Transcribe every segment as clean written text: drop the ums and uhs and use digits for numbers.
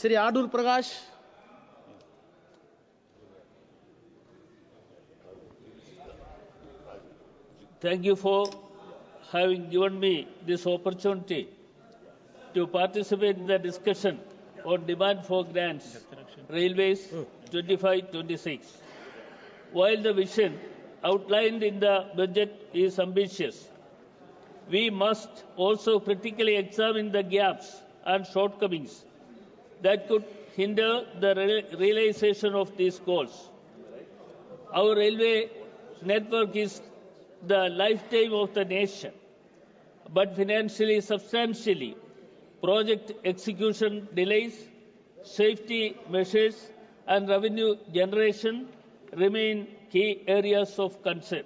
Sri Adur Prakash. Thank you for having given me this opportunity to participate in the discussion on demand for grants, Railways 25-26. While the vision outlined in the budget is ambitious, we must also critically examine the gaps and shortcomings that could hinder the realization of these goals. Our railway network is the lifetime of the nation, but financially substantially, project execution delays, safety measures, and revenue generation remain key areas of concern.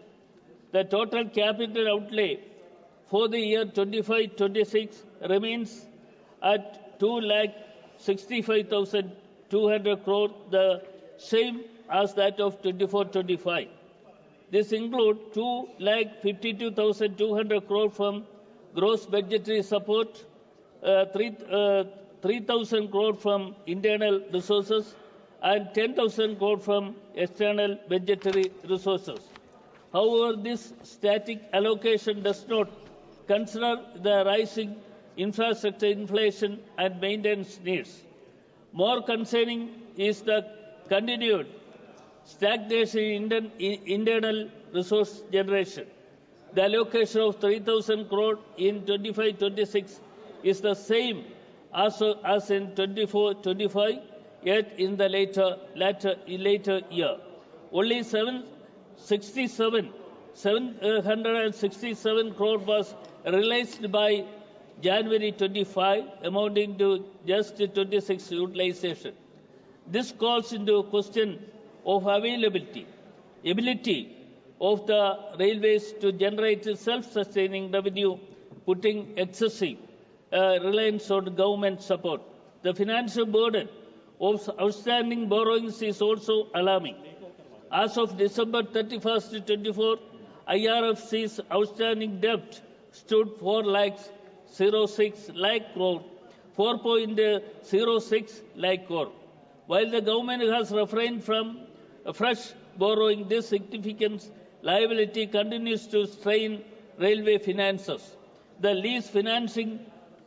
The total capital outlay for the year 25-26 remains at 2,65,200 crore, the same as that of 24-25. This includes 2,52,200 crore from gross budgetary support, 3,000 crore from internal resources, and 10,000 crore from external budgetary resources. However, this static allocation does not consider the rising infrastructure inflation and maintenance needs. More concerning is the continued stagnation in internal resource generation. The allocation of 3,000 crore in 25-26 is the same as in 24-25, yet in the later year. Only 767 crore was realized by January 25, amounting to just 26 utilization. This calls into question of ability of the railways to generate self-sustaining revenue, putting excessive reliance on government support. The financial burden of outstanding borrowings is also alarming. As of December 31st, 24, IRFC's outstanding debt stood 4,06,000 crore, 4.06 lakh crore. While the government has refrained from fresh borrowing, this significant liability continues to strain railway finances. The lease financing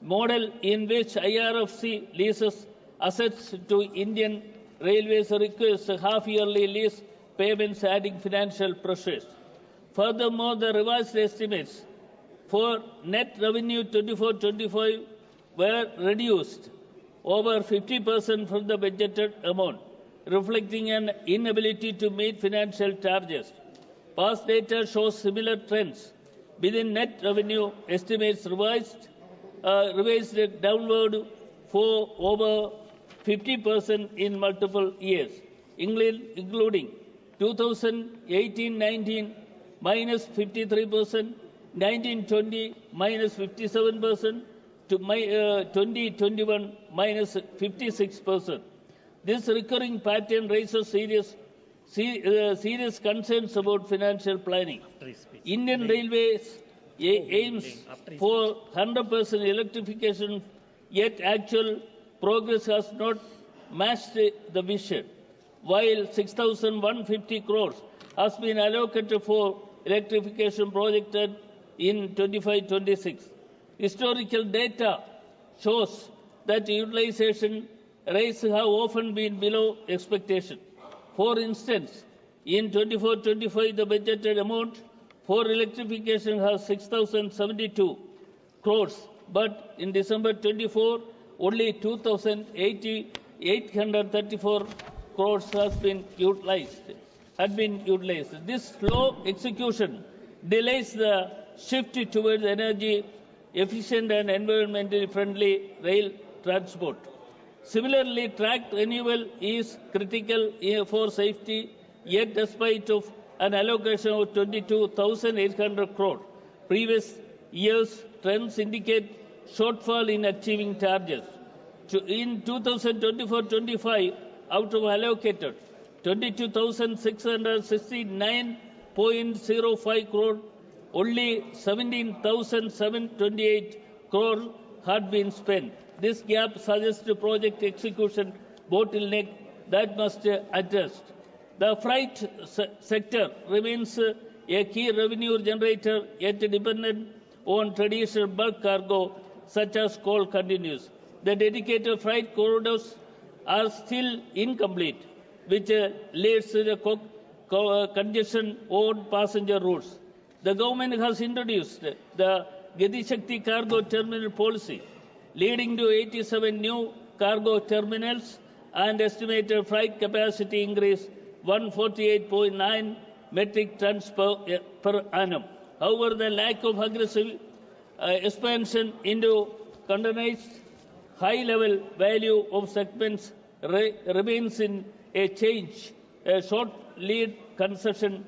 model in which IRFC leases assets to Indian Railways requires half-yearly lease payments, adding financial pressures. Furthermore, the revised estimates for net revenue 24-25 were reduced over 50% from the budgeted amount, reflecting an inability to meet financial targets. Past data shows similar trends. Within net revenue estimates revised downward for over 50% in multiple years, including 2018-19 minus 53%, 19-20 minus 57%, to 2021 minus 56%. This recurring pattern raises serious concerns about financial planning. Indian Railways aims for 100% electrification, yet actual progress has not matched the vision. While 6,150 crores has been allocated for electrification projected in 25-26. Historical data shows that utilization rates have often been below expectation. For instance, in 24-25, the budgeted amount for electrification has 6,072 crores, but in December 24, only 2,834 crores had been utilized. This slow execution delays the shift towards energy efficient and environmentally friendly rail transport. Similarly, track renewal is critical for safety, yet despite of an allocation of 22,800 crore, previous years' trends indicate shortfall in achieving targets. In 2024-25, out of allocated 22,669.05 crore, only 17,728 crore had been spent. This gap suggests the project execution bottleneck that must be addressed. The freight sector remains a key revenue generator, yet dependent on traditional bulk cargo such as coal continues. The dedicated freight corridors are still incomplete, which leads to the congestion on passenger routes. The government has introduced the Gati Shakti cargo terminal policy, leading to 87 new cargo terminals and estimated freight capacity increase 148.9 metric tons per annum. However, the lack of aggressive expansion into containerized high-level value of segments remains in a short lead concession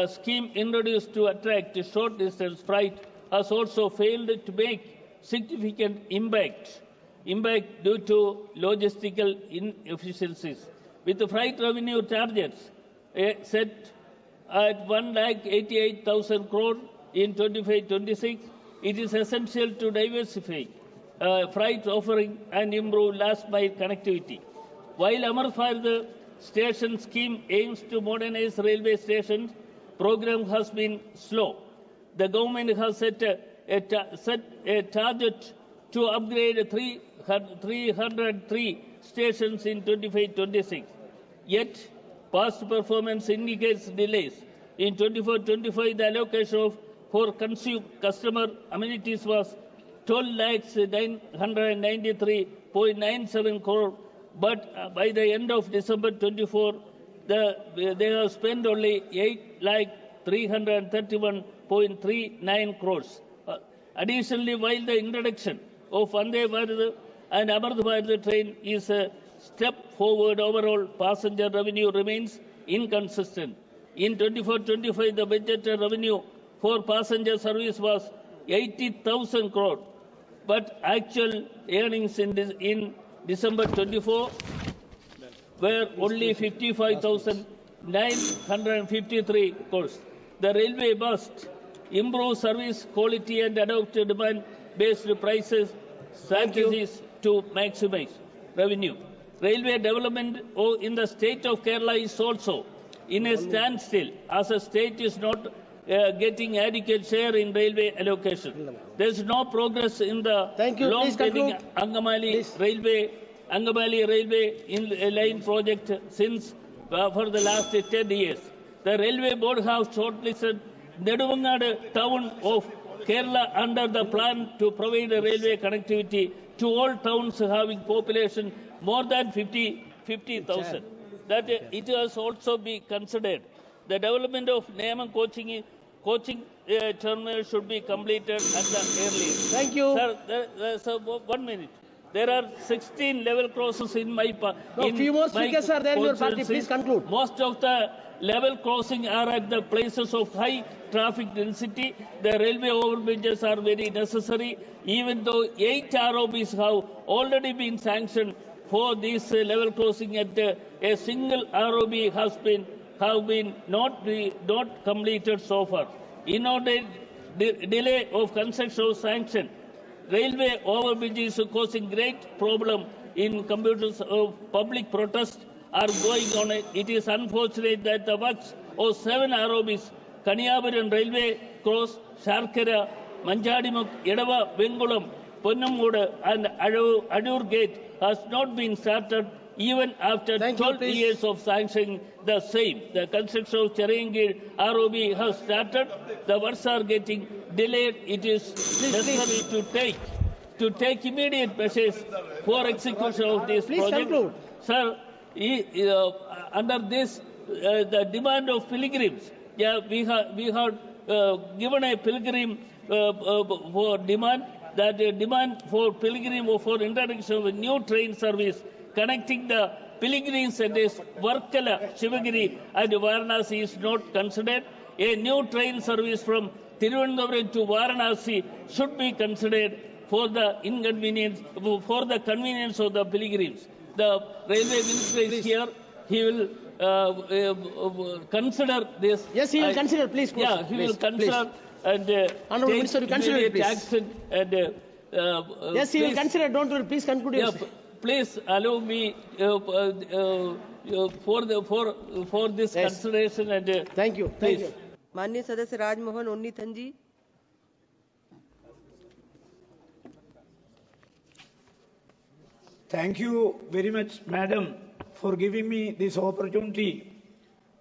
scheme introduced to attract short-distance freight has also failed to make significant impact due to logistical inefficiencies. With the freight revenue targets set at 1,88,000 crore in 25-26, it is essential to diversify freight offering and improve last-mile connectivity. While Amar Bharat station scheme aims to modernize railway stations, program has been slow. The government has set a target to upgrade 303 stations in 25-26. Yet, past performance indicates delays. In 24-25, the allocation for customer amenities was 12,993.97 crore, but by the end of December 24, they have spent only 8,331.39 crores. Additionally, while the introduction of Vande Bharat and Amar Bharat train is a step forward, overall passenger revenue remains inconsistent. In 24-25, the budgeted revenue for passenger service was 80,000 crore, but actual earnings in December 24 were only 55,953 crores. The railway must improve service quality and adopt demand-based prices strategies to maximize revenue. Railway development in the state of Kerala is also in a standstill, as the state is not getting adequate share in railway allocation. There is no progress in the long-pending Angamali railway line project since for the last 10 years. The railway board has shortlisted Neduvangad town of Kerala under the plan to provide railway connectivity to all towns having population more than 50,000. That it has also be considered. The development of Neman coaching terminal should be completed at the earliest. Thank you. Sir, 1 minute. There are 16 level crosses in my few more speakers are there in your party. Please conclude. Most of the level crossing are at the places of high traffic density. The railway overbridges are very necessary, even though 8 ROBs have already been sanctioned for this level crossing at a single ROB have been not completed so far. In order delay of construction of sanction, railway overbridges are causing great problem in computers of public protest are going on. It is unfortunate that the works of 7 ROBs, Kaniyapuram Railway Cross, Sharkara, Manjadimuk, Edava, Vengulam, Ponnamudu and Adur Gate has not been started even after 12 years of sanctioning the same. The construction of Cherangir ROB has started. The works are getting delayed. It is necessary to take immediate measures for execution of this project. Sir, under this, the demand of pilgrims, we have given a pilgrim for demand, that demand for pilgrim for introduction of a new train service connecting the pilgrim centers Varkala, Shivagiri and Varanasi is not considered. A new train service from Tiruvanaന്തപുരം to Varanasi should be considered for the convenience of the pilgrims. The railway minister is here. He will consider this. Yes, he will consider. Please, he will consider and Honourable Minister, you consider it, please. action and Yes, he will consider. Don't worry. Please conclude. Yeah, Your please allow me for this Yes. consideration and Thank you. Thank please. you. माननीय सदस्य राजमोहन उन्नीथन जी। Thank you very much, Madam, for giving me this opportunity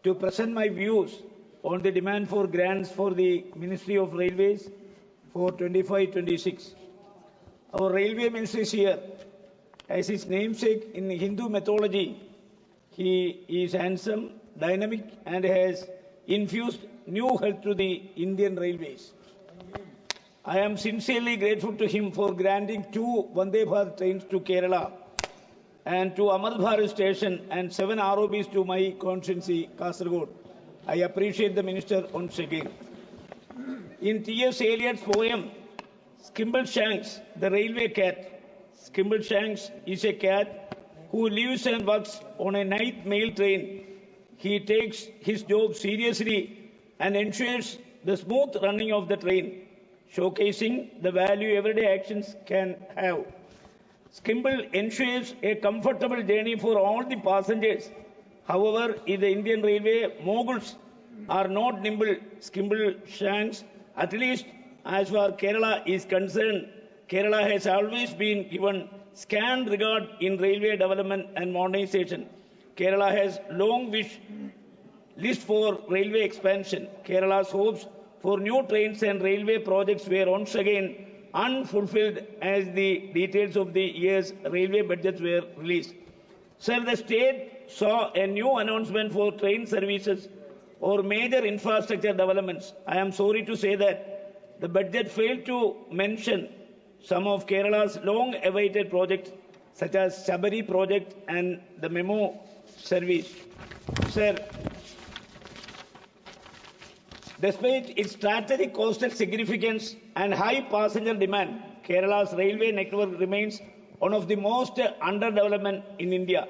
to present my views on the demand for grants for the Ministry of Railways for 25-26. Our railway minister is here. As his namesake in Hindu mythology, he is handsome, dynamic, and has infused new health to the Indian railways. I am sincerely grateful to him for granting 2 Vande Bharat trains to Kerala and to Amar Bharat station and 7 ROBs to my constituency, Kasaragod. I appreciate the minister once again. In T.S. Eliot's poem, Skimbleshanks, the railway cat, Skimbleshanks is a cat who lives and works on a night mail train. He takes his job seriously and ensures the smooth running of the train, showcasing the value everyday actions can have. Skimble ensures a comfortable journey for all the passengers. However, in the Indian Railway, moguls are not nimble Skimbleshanks. At least as far Kerala is concerned, Kerala has always been given scant regard in railway development and modernization. Kerala has long wished list for railway expansion. Kerala's hopes for new trains and railway projects were once again unfulfilled as the details of the year's railway budgets were released. Sir, the state saw a new announcement for train services or major infrastructure developments. I am sorry to say that the budget failed to mention some of Kerala's long-awaited projects, such as Sabari project and the memo service. Sir, despite its strategic coastal significance and high passenger demand, Kerala's railway network remains one of the most underdevelopment in India.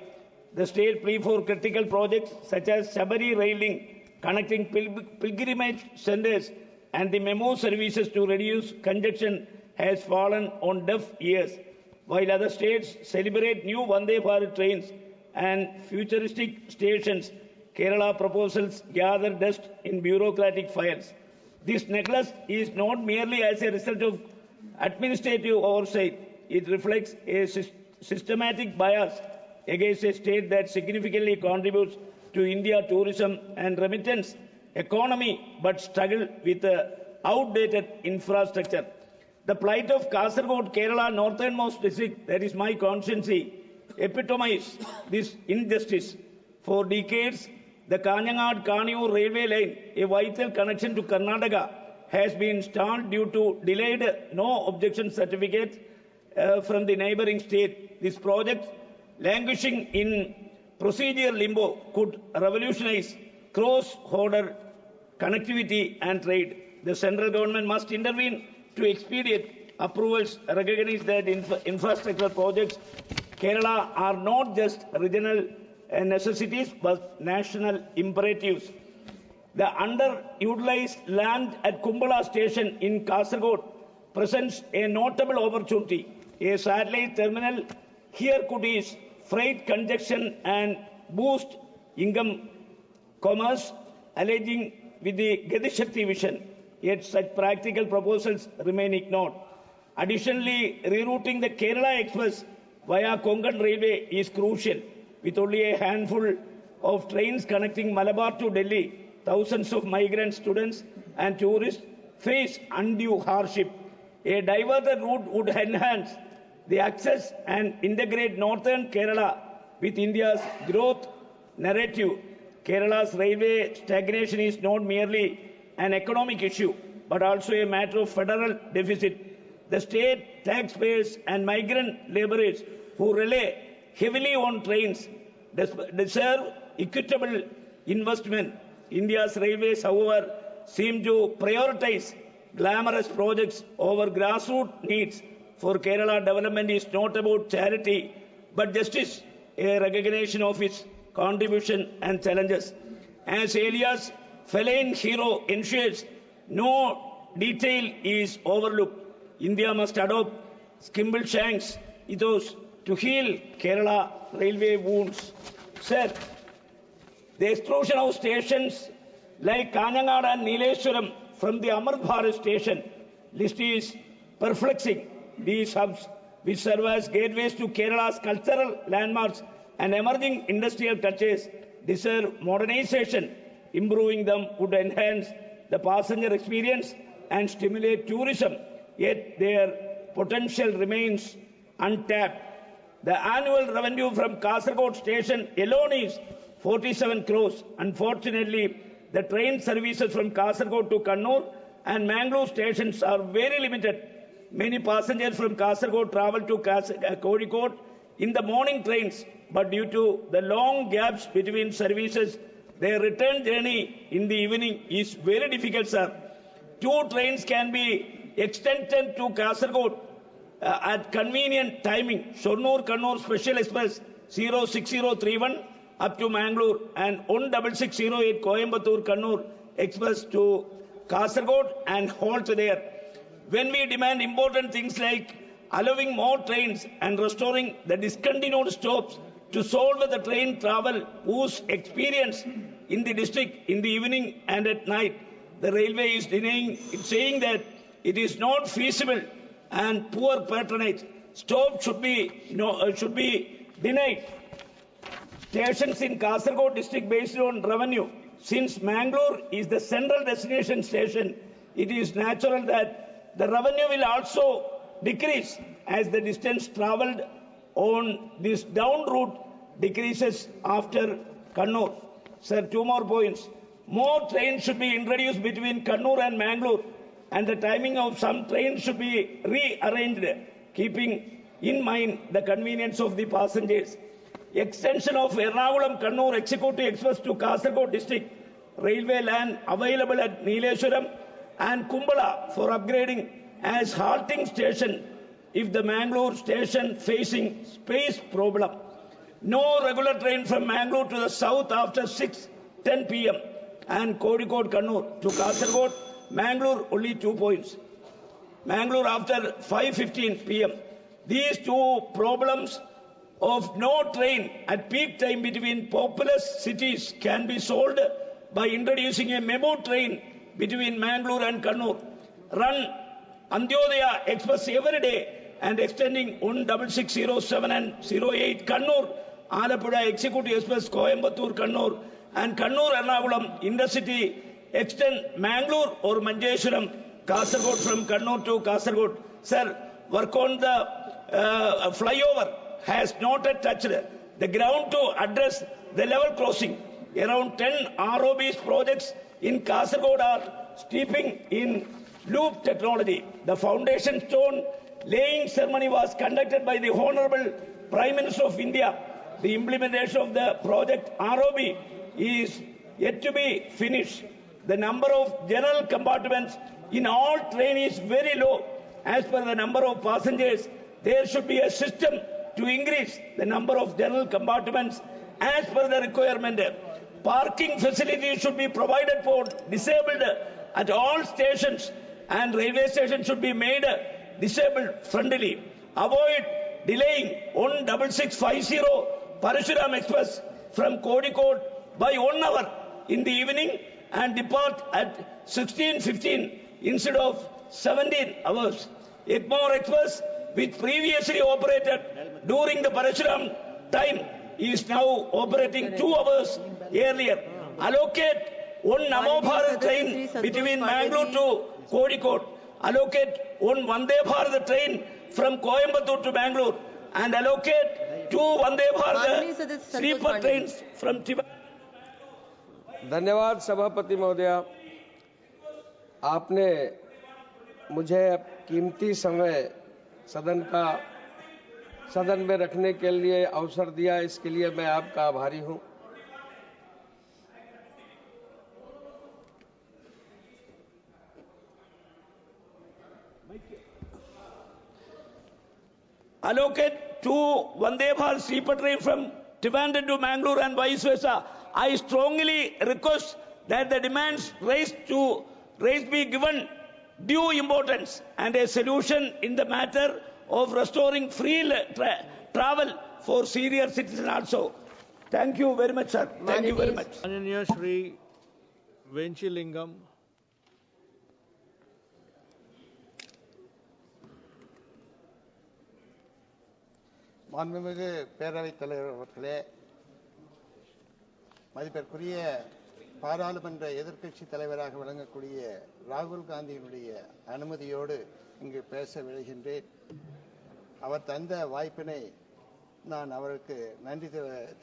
The state plea for critical projects such as Sabari rail link connecting pilgrimage centers and the memo services to reduce congestion has fallen on deaf ears. While other states celebrate new Vande Bharat trains and futuristic stations, Kerala proposals gather dust in bureaucratic files. This neglect is not merely as a result of administrative oversight. It reflects a systematic bias against a state that significantly contributes to India tourism and remittance economy but struggle with outdated infrastructure. The plight of Kasaragod, Kerala, northernmost district, that is my constituency, epitomizes this injustice. For decades, the Kanyanad-Kaniyur railway line, a vital connection to Karnataka, has been stalled due to delayed no objection certificate from the neighboring state. This project, languishing in procedural limbo, could revolutionize cross-border connectivity and trade. The central government must intervene to expedite approvals, recognize that infrastructure projects Kerala are not just regional necessities but national imperatives. The underutilized land at Kumbala station in Kasaragod presents a notable opportunity. A satellite terminal here could ease freight congestion and boost income commerce, alleging with the Gandhi Shakti vision. Yet such practical proposals remain ignored. Additionally, rerouting the Kerala Express via Konkan Railway is crucial. With only a handful of trains connecting Malabar to Delhi, thousands of migrant students and tourists face undue hardship. A diverted route would enhance the access and integrate northern Kerala with India's growth narrative. Kerala's railway stagnation is not merely an economic issue, but also a matter of federal deficit. The state taxpayers and migrant laborers who rely heavily on trains deserve equitable investment. India's railways, however, seem to prioritize glamorous projects over grassroots needs. For Kerala, development is not about charity, but justice, a recognition of its contribution and challenges. As Elias feline hero ensures no detail is overlooked, India must adopt skimble shanks, ethos to heal Kerala railway wounds. Sir, the exclusion of stations like Kanangad and Neeleshwaram from the Amrit Bharat station list is perplexing. These hubs, which serve as gateways to Kerala's cultural landmarks and emerging industrial touches, deserve modernization. Improving them would enhance the passenger experience and stimulate tourism, yet their potential remains untapped. The annual revenue from Kasaragod station alone is 47 crores. Unfortunately, the train services from Kasaragod to Kannur and Mangalore stations are very limited. Many passengers from Kasaragod travel to Kozhikode in the morning trains, but due to the long gaps between services, their return journey in the evening is very difficult, sir. 2 trains can be extended to Kasaragod at convenient timing. Shornur-Kannur Special Express 06031 up to Mangalore and 16608 Coimbatore-Kannur Express to Kasaragod and halt there. When we demand important things like allowing more trains and restoring the discontinued stops to solve the train travel whose experience in the district in the evening and at night, the railway is denying, saying that it is not feasible and poor patronage. Stops should be denied. Stations in Kasaragod district based on revenue. Since Mangalore is the central destination station, it is natural that the revenue will also decrease as the distance travelled on this down route decreases after Kannur. Sir, 2 more points. More trains should be introduced between Kannur and Mangalore, and the timing of some trains should be rearranged, keeping in mind the convenience of the passengers. Extension of Ernakulam-Kannur Executive Express to Kasaragod district, railway land available at Neeleshwaram and Kumbala for upgrading as halting station if the Mangalore station facing space problem. No regular train from Mangalore to the south after 6:10 p.m. and Kozhikode-Kannur to Kasaragod, Mangalore only 2 points. Mangalore after 5:15 p.m. These 2 problems of no train at peak time between populous cities can be solved by introducing a memo train between Mangalore and Kannur. Run Antyodaya Express every day and extending 16607 and 08 Kannur, Alappuzha Executive Express Coimbatore Kannur and Kannur Ernakulam Intercity extend Mangalore or Manjeshwaram Kasaragod from Kannur to Kasaragod. Sir, work on the flyover has not yet touched the ground to address the level crossing. Around 10 ROBs projects in Kasaragod are steeping in loop technology. The foundation stone laying ceremony was conducted by the Honorable Prime Minister of India. The implementation of the project ROB is yet to be finished. The number of general compartments in all trains is very low. As per the number of passengers, there should be a system to increase the number of general compartments as per the requirement. Parking facilities should be provided for disabled at all stations, and railway stations should be made disabled friendly. Avoid delaying 16650 Parashuram Express from Kozhikode by 1 hour in the evening and depart at 16:15 instead of 17 hours. Egmore Express, which previously operated during the Parashuram time, is now operating 2 hours earlier. Allocate 1 Namo Bharat train between Mangalore to Kozhikode. Allocate 1 Vande Bharat train from Coimbatore to Mangalore. And allocate 2 Vande Bharat sleeper trains from Tibet. धन्यवाद सभापति महोदया, आपने मुझे कीमती समय सदन में रखने के लिए अवसर दिया, इसके लिए मैं आपका आभारी हूं। Allocate 2 Vande Bharat sleeper train from Trivandrum to Mangalore and vice versa. I strongly request that the demands raised be given due importance and a solution in the matter of restoring free travel for senior citizens also. Thank you very much, sir. Thank you very much. Ananya Shri Venchilingam. மாண்புமிகு பேரவைத் தலைவர் அவர்களே, மதிப்பிற்குரிய பாராளுமன்ற எதிர்க்கட்சி தலைவராக விளங்கக்கூடிய ராகுல் காந்தியினுடைய அனுமதியோடு இங்கு பேச விளைகின்றேன். அவர் தந்த வாய்ப்பினை நான் அவருக்கு நன்றி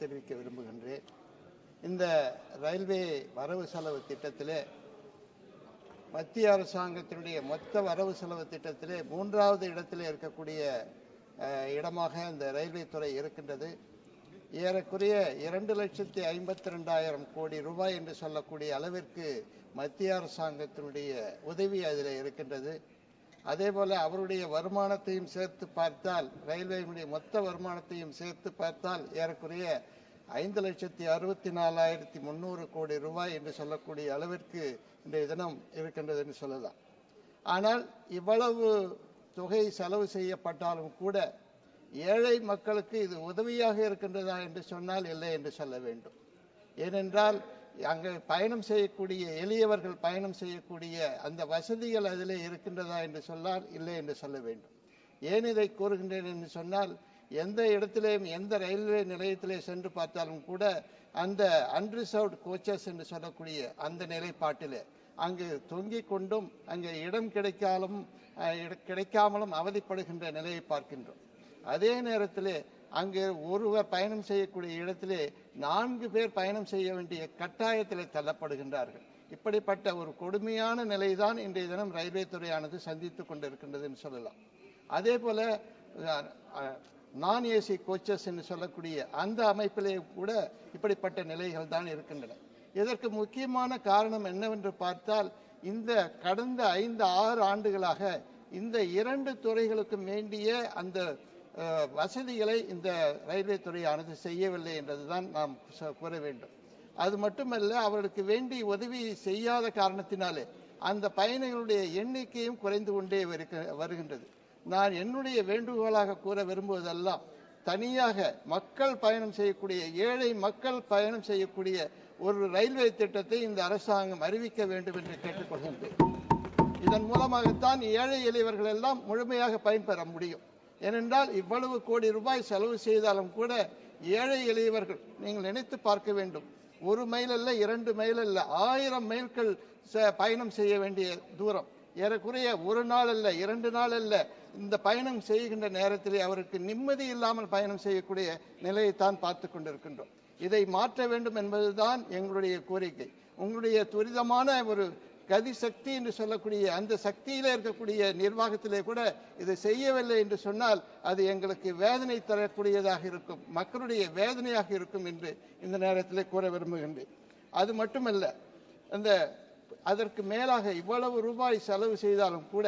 தெரிவிக்க விரும்புகின்றேன். இந்த ரயில்வே வரவு செலவு திட்டத்திலே, மத்திய அரசாங்கத்தினுடைய மொத்த வரவு செலவு திட்டத்திலே 3வது இடத்திலே இருக்கக்கூடிய இடமாக இந்த ரயில்வே துறை இருக்கின்றது. ஏறக்குறைய 2,52,000 கோடி ரூபாய் என்று சொல்லக்கூடிய அளவிற்கு மத்திய அரசாங்கத்தினுடைய உதவி அதில் இருக்கின்றது. அதே போல அவருடைய வருமானத்தையும் சேர்த்து பார்த்தால், ரயில்வேயுடைய மொத்த வருமானத்தையும் சேர்த்து பார்த்தால் ஏறக்குறைய 5,64,300 கோடி ரூபாய் என்று சொல்லக்கூடிய அளவிற்கு இன்றைய தினம் இருக்கின்றது என்று சொல்லலாம். ஆனால் இவ்வளவு தொகை செலவு செய்யப்பட்டாலும் கூட ஏழை மக்களுக்கு இது உதவியாக இருக்கின்றதா என்று சொன்னால் இல்லை என்று சொல்ல வேண்டும். ஏனென்றால் அங்கே பயணம் செய்யக்கூடிய எளியவர்கள் பயணம் செய்யக்கூடிய அந்த வசதிகள் அதிலே இருக்கின்றதா என்று சொன்னால் இல்லை என்று சொல்ல வேண்டும். ஏன் இதை கூறுகின்றேன் என்று சொன்னால், எந்த இடத்திலேயும் எந்த ரயில்வே நிலையத்திலே சென்று பார்த்தாலும் கூட அந்த அன்ரிசர்வ்டு கோச்சஸ் என்று சொல்லக்கூடிய அந்த நிலைப்பாட்டிலே அங்கு தொங்கிக் கொண்டும் அங்கே இடம் கிடைக்காமலும் அவதிப்படுகின்ற நிலையை பார்க்கின்றோம். அதே நேரத்திலே அங்கு ஒருவர் பயணம் செய்யக்கூடிய இடத்திலே 4 பேர் பயணம் செய்ய வேண்டிய கட்டாயத்திலே தள்ளப்படுகின்றார்கள். இப்படிப்பட்ட ஒரு கொடுமையான நிலைதான் இன்றைய தினம் ரயில்வே துறையானது சந்தித்துக் கொண்டிருக்கின்றது என்று சொல்லலாம். அதே போல நான் ஏசி கோச்சஸ் என்று சொல்லக்கூடிய அந்த அமைப்பிலே கூட இப்படிப்பட்ட நிலைகள் தான் இருக்கின்றன. இதற்கு முக்கியமான காரணம் என்னவென்று பார்த்தால், இந்த கடந்த 5-6 ஆண்டுகளாக இந்த 2 துறைகளுக்கும் வேண்டிய அந்த வசதிகளை இந்த ரயில்வே துறையானது செய்யவில்லை என்றுதான் நாம் கூற வேண்டும். அது மட்டுமல்ல, அவர்களுக்கு வேண்டி உதவி செய்யாத காரணத்தினாலே அந்த பயணிகளுடைய எண்ணிக்கையும் குறைந்து கொண்டே வருகின்றது. நான் என்னுடைய வேண்டுகோளாக கூற விரும்புவதெல்லாம், தனியாக மக்கள் பயணம் செய்யக்கூடிய, ஏழை மக்கள் பயணம் செய்யக்கூடிய ஒரு ரயில்வே திட்டத்தை இந்த அரசாங்கம் அறிவிக்க வேண்டும் என்று கேட்டுக்கொள்கின்றேன். இதன் மூலமாகத்தான் ஏழை எளியவர்கள் எல்லாம் முழுமையாக பயன்பெற முடியும். ஏனென்றால் இவ்வளவு கோடி ரூபாய் செலவு செய்தாலும் கூட ஏழை எளியவர்கள், நீங்கள் நினைத்து பார்க்க வேண்டும், 1 மைல் அல்ல, 2 மைல் அல்ல, 1000 மைல்கள் பயணம் செய்ய வேண்டிய தூரம். ஏறக்குறைய 1 நாள் அல்ல, 2 நாள் அல்ல, இந்த பயணம் செய்கின்ற நேரத்திலே அவருக்கு நிம்மதி இல்லாமல் பயணம் செய்யக்கூடிய நிலையைத்தான் பார்த்து கொண்டிருக்கின்றோம். இதை மாற்ற வேண்டும் என்பதுதான் எங்களுடைய கோரிக்கை. உங்களுடைய துரிதமான ஒரு கதி சக்தி என்று சொல்லக்கூடிய அந்த சக்தியிலே இருக்கக்கூடிய நிர்வாகத்திலே கூட இதை செய்யவில்லை என்று சொன்னால் அது எங்களுக்கு வேதனை தரக்கூடியதாக இருக்கும், மக்களுடைய வேதனையாக இருக்கும் என்று இந்த நேரத்திலே கூற விரும்புகின்றேன். அது மட்டுமல்ல, அதற்கு மேலாக இவ்வளவு ரூபாய் செலவு செய்தாலும் கூட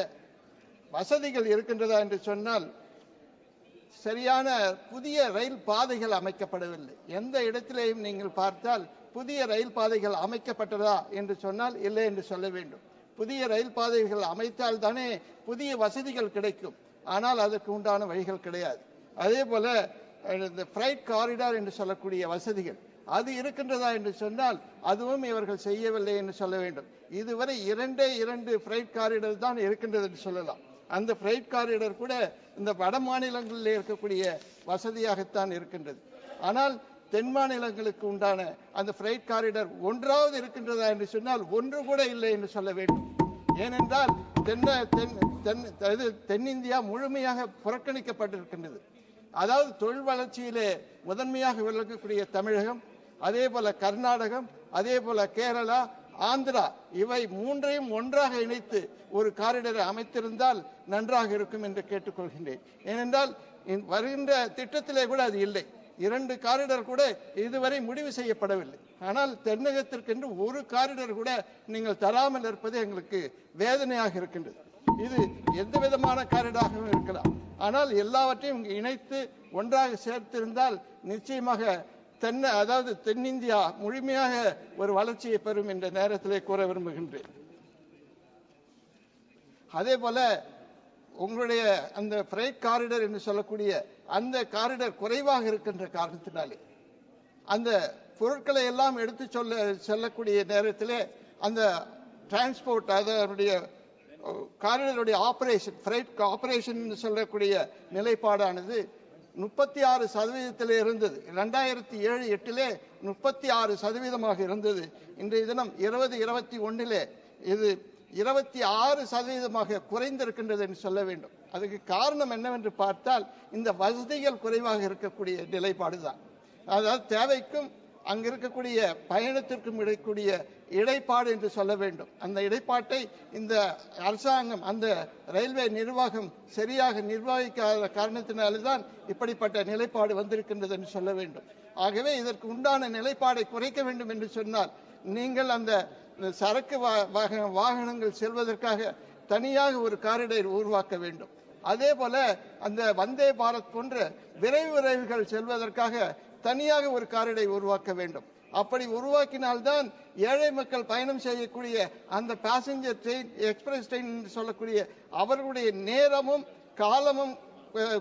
வசதிகள் இருக்கின்றதா என்று சொன்னால், சரியான புதிய ரயில் பாதைகள் அமைக்கப்படவில்லை. எந்த இடத்திலேயும் நீங்கள் பார்த்தால் புதிய ரயில் பாதைகள் அமைக்கப்பட்டதா என்று சொன்னால் இல்லை என்று சொல்ல வேண்டும். புதிய ரயில் பாதைகள் அமைத்தால் தானே புதிய வசதிகள் கிடைக்கும். ஆனால் அதற்கு உண்டான வழிகள் கிடையாது. அதே போல இந்த ஃப்ரைட் காரிடார் என்று சொல்லக்கூடிய வசதிகள் அது இருக்கின்றதா என்று சொன்னால் அதுவும் இவர்கள் செய்யவில்லை என்று சொல்ல வேண்டும். இதுவரை 2 ஃப்ரைட் காரிடார் தான் இருக்கின்றது என்று சொல்லலாம். அந்த ஃப்ரைட் காரிடார் கூட இந்த வட மாநிலங்களில் இருக்கக்கூடிய வசதியாகத்தான் இருக்கின்றது. ஆனால் தென் மாநிலங்களுக்கு உண்டான அந்த ஃப்ரைட் காரிடார் 1வது இருக்கின்றதா என்று சொன்னால் 1 கூட இல்லை என்று சொல்ல வேண்டும். ஏனென்றால் தென்னிந்தியா முழுமையாக புறக்கணிக்கப்பட்டிருக்கின்றது. அதாவது தொழில் வளர்ச்சியிலே முதன்மையாக விளங்கக்கூடிய தமிழகம், அதே போல கர்நாடகம், அதே போல கேரளா, ஆந்திரா, இவை 3ஐயும் ஒன்றாக இணைத்து ஒரு காரிடரை அமைத்திருந்தால் நன்றாக இருக்கும் என்று கேட்டுக்கொள்கின்றேன். ஏனென்றால் வருகின்ற திட்டத்திலே கூட அது இல்லை. 2 காரிடர் கூட இதுவரை முடிவு செய்யப்படவில்லை. ஆனால் தென்னகத்திற்கென்று ஒரு காரிடர் கூட நீங்கள் தராமல் இருப்பது எங்களுக்கு வேதனையாக இருக்கின்றது. இது எந்த விதமான காரிடாகவும் இருக்கலாம். ஆனால் எல்லாவற்றையும் இணைத்து ஒன்றாக சேர்த்திருந்தால் நிச்சயமாக அதாவது தென்னிந்தியா முழுமையாக ஒரு வளர்ச்சியை பெறும் என்ற நேரத்திலே கூற விரும்புகின்றேன். அதே போல உங்களுடைய அந்த ஃப்ரைட் காரிடர் என்று சொல்லக்கூடிய அந்த காரிடர் குறைவாக இருக்கின்ற காரணத்தினாலே அந்த பொருட்களை எல்லாம் எடுத்து செல்லக்கூடிய நேரத்திலே அந்த டிரான்ஸ்போர்ட் அதனுடைய காரிடருடைய ஆபரேஷன் ஃப்ரைட் ஆபரேஷன் சொல்லக்கூடிய நிலைப்பாடானது 36% இருந்தது. 2007-8 36% இருந்தது. இன்றைய தினம் 2021 இது 26% குறைந்திருக்கின்றது என்று சொல்ல வேண்டும். அதுக்கு காரணம் என்னவென்று பார்த்தால் இந்த வசதிகள் குறைவாக இருக்கக்கூடிய நிலைப்பாடுதான். அதாவது தேவைக்கும் அங்க இருக்கக்கூடிய பயணத்திற்கும் இருக்கக்கூடிய இடைப்பாடு என்று சொல்ல வேண்டும். அந்த இடைப்பாட்டை இந்த அரசாங்கம் அந்த ரயில்வே நிர்வாகம் சரியாக நிர்வகிக்காத காரணத்தினால்தான் இப்படிப்பட்ட நிலைப்பாடு வந்திருக்கின்றது என்று சொல்ல வேண்டும். ஆகவே இதற்கு உண்டான நிலைப்பாடை குறைக்க வேண்டும் என்று சொன்னால் நீங்கள் அந்த சரக்கு வாகனங்கள் செல்வதற்காக தனியாக ஒரு காரிடர் உருவாக்க வேண்டும். அதே போல அந்த வந்தே பாரத் போன்ற விரைவு ரயில்கள் செல்வதற்காக தனியாக ஒரு காரிடரை உருவாக்க வேண்டும். அப்படி உருவாக்கினால்தான் ஏழை மக்கள் பயணம் செய்யக்கூடிய அந்த பேசஞ்சர் ட்ரெயின் எக்ஸ்பிரஸ் ட்ரெயின் என்று சொல்லக்கூடிய அவர்களுடைய நேரமும் காலமும்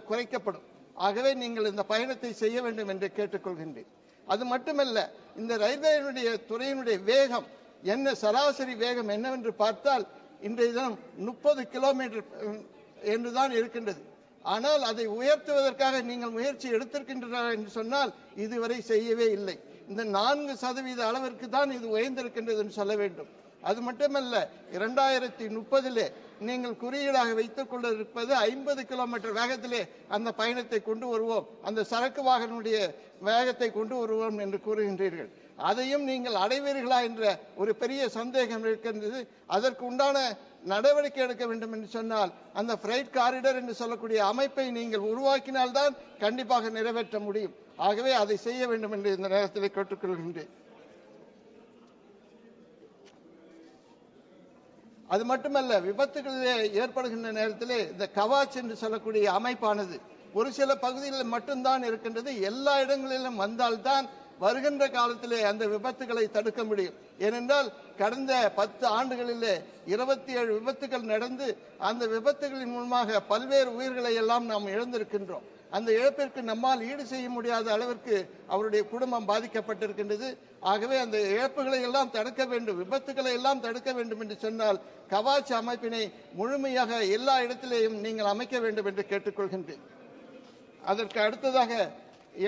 குறைக்கப்படும். ஆகவே நீங்கள் இந்த பயணத்தை செய்ய வேண்டும் என்று கேட்டுக்கொள்கின்றேன். அது மட்டுமல்ல, இந்த ரயில்வேனுடைய துறையினுடைய வேகம் என்ன, சராசரி வேகம் என்னவென்று பார்த்தால் இன்றைய தினம் 30 கிலோமீட்டர் என்றுதான் இருக்கின்றது. ஆனால் அதை உயர்த்துவதற்காக நீங்கள் முயற்சி எடுத்திருக்கின்றனர் என்று சொன்னால் இதுவரை செய்யவே இல்லை. இந்த 4% அளவிற்கு தான் இது உயர்ந்திருக்கின்றது என்று சொல்ல வேண்டும். அது மட்டுமல்ல, 2030 நீங்கள் குறியீடாக வைத்துக் கொள்ள இருப்பது 50 கிலோமீட்டர் வேகத்திலே அந்த பயணத்தை கொண்டு வருவோம், அந்த சரக்கு வாகனுடைய வேகத்தை கொண்டு வருவோம் என்று கூறுகின்றீர்கள். அதையும் நீங்கள் அடைவீர்களா என்ற ஒரு பெரிய சந்தேகம் இருக்கின்றது. அதற்கு உண்டான நடவடிக்கை எடுக்க வேண்டும் என்று சொன்னால் அந்த ஃப்ரைட் காரிடர் என்று சொல்லக்கூடிய அமைப்பை நீங்கள் உருவாக்கினால்தான் கண்டிப்பாக நிறைவேற்ற முடியும். ஆகவே அதை செய்ய வேண்டும் என்று இந்த நேரத்தில் கேட்டுக்கொள்கின்றேன். அது மட்டுமல்ல, விபத்துகளிலே ஏற்படுகின்ற நேரத்திலே இந்த கவாச் என்று சொல்லக்கூடிய அமைப்பானது ஒரு சில பகுதிகளில் மட்டும்தான் இருக்கின்றது. எல்லா இடங்களிலும் வந்தால்தான் வருகின்ற காலத்திலே அந்த விபத்துகளை தடுக்க முடியும். ஏனென்றால் கடந்த 10 ஆண்டுகளிலே 27 விபத்துகள் நடந்து அந்த விபத்துகளின் மூலமாக பல்வேறு உயிர்களை எல்லாம் நாம் இழந்திருக்கின்றோம். அந்த இழப்பிற்கு நம்மால் ஈடு செய்ய முடியாத அளவிற்கு அவருடைய குடும்பம் பாதிக்கப்பட்டிருக்கின்றது. ஆகவே அந்த இழப்புகளை எல்லாம் தடுக்க வேண்டும், விபத்துக்களை எல்லாம் தடுக்க வேண்டும் என்று சொன்னால் கவாச் அமைப்பினை முழுமையாக எல்லா இடத்திலேயும் நீங்கள் அமைக்க வேண்டும் என்று கேட்டுக்கொள்கின்றேன். அதற்கு அடுத்ததாக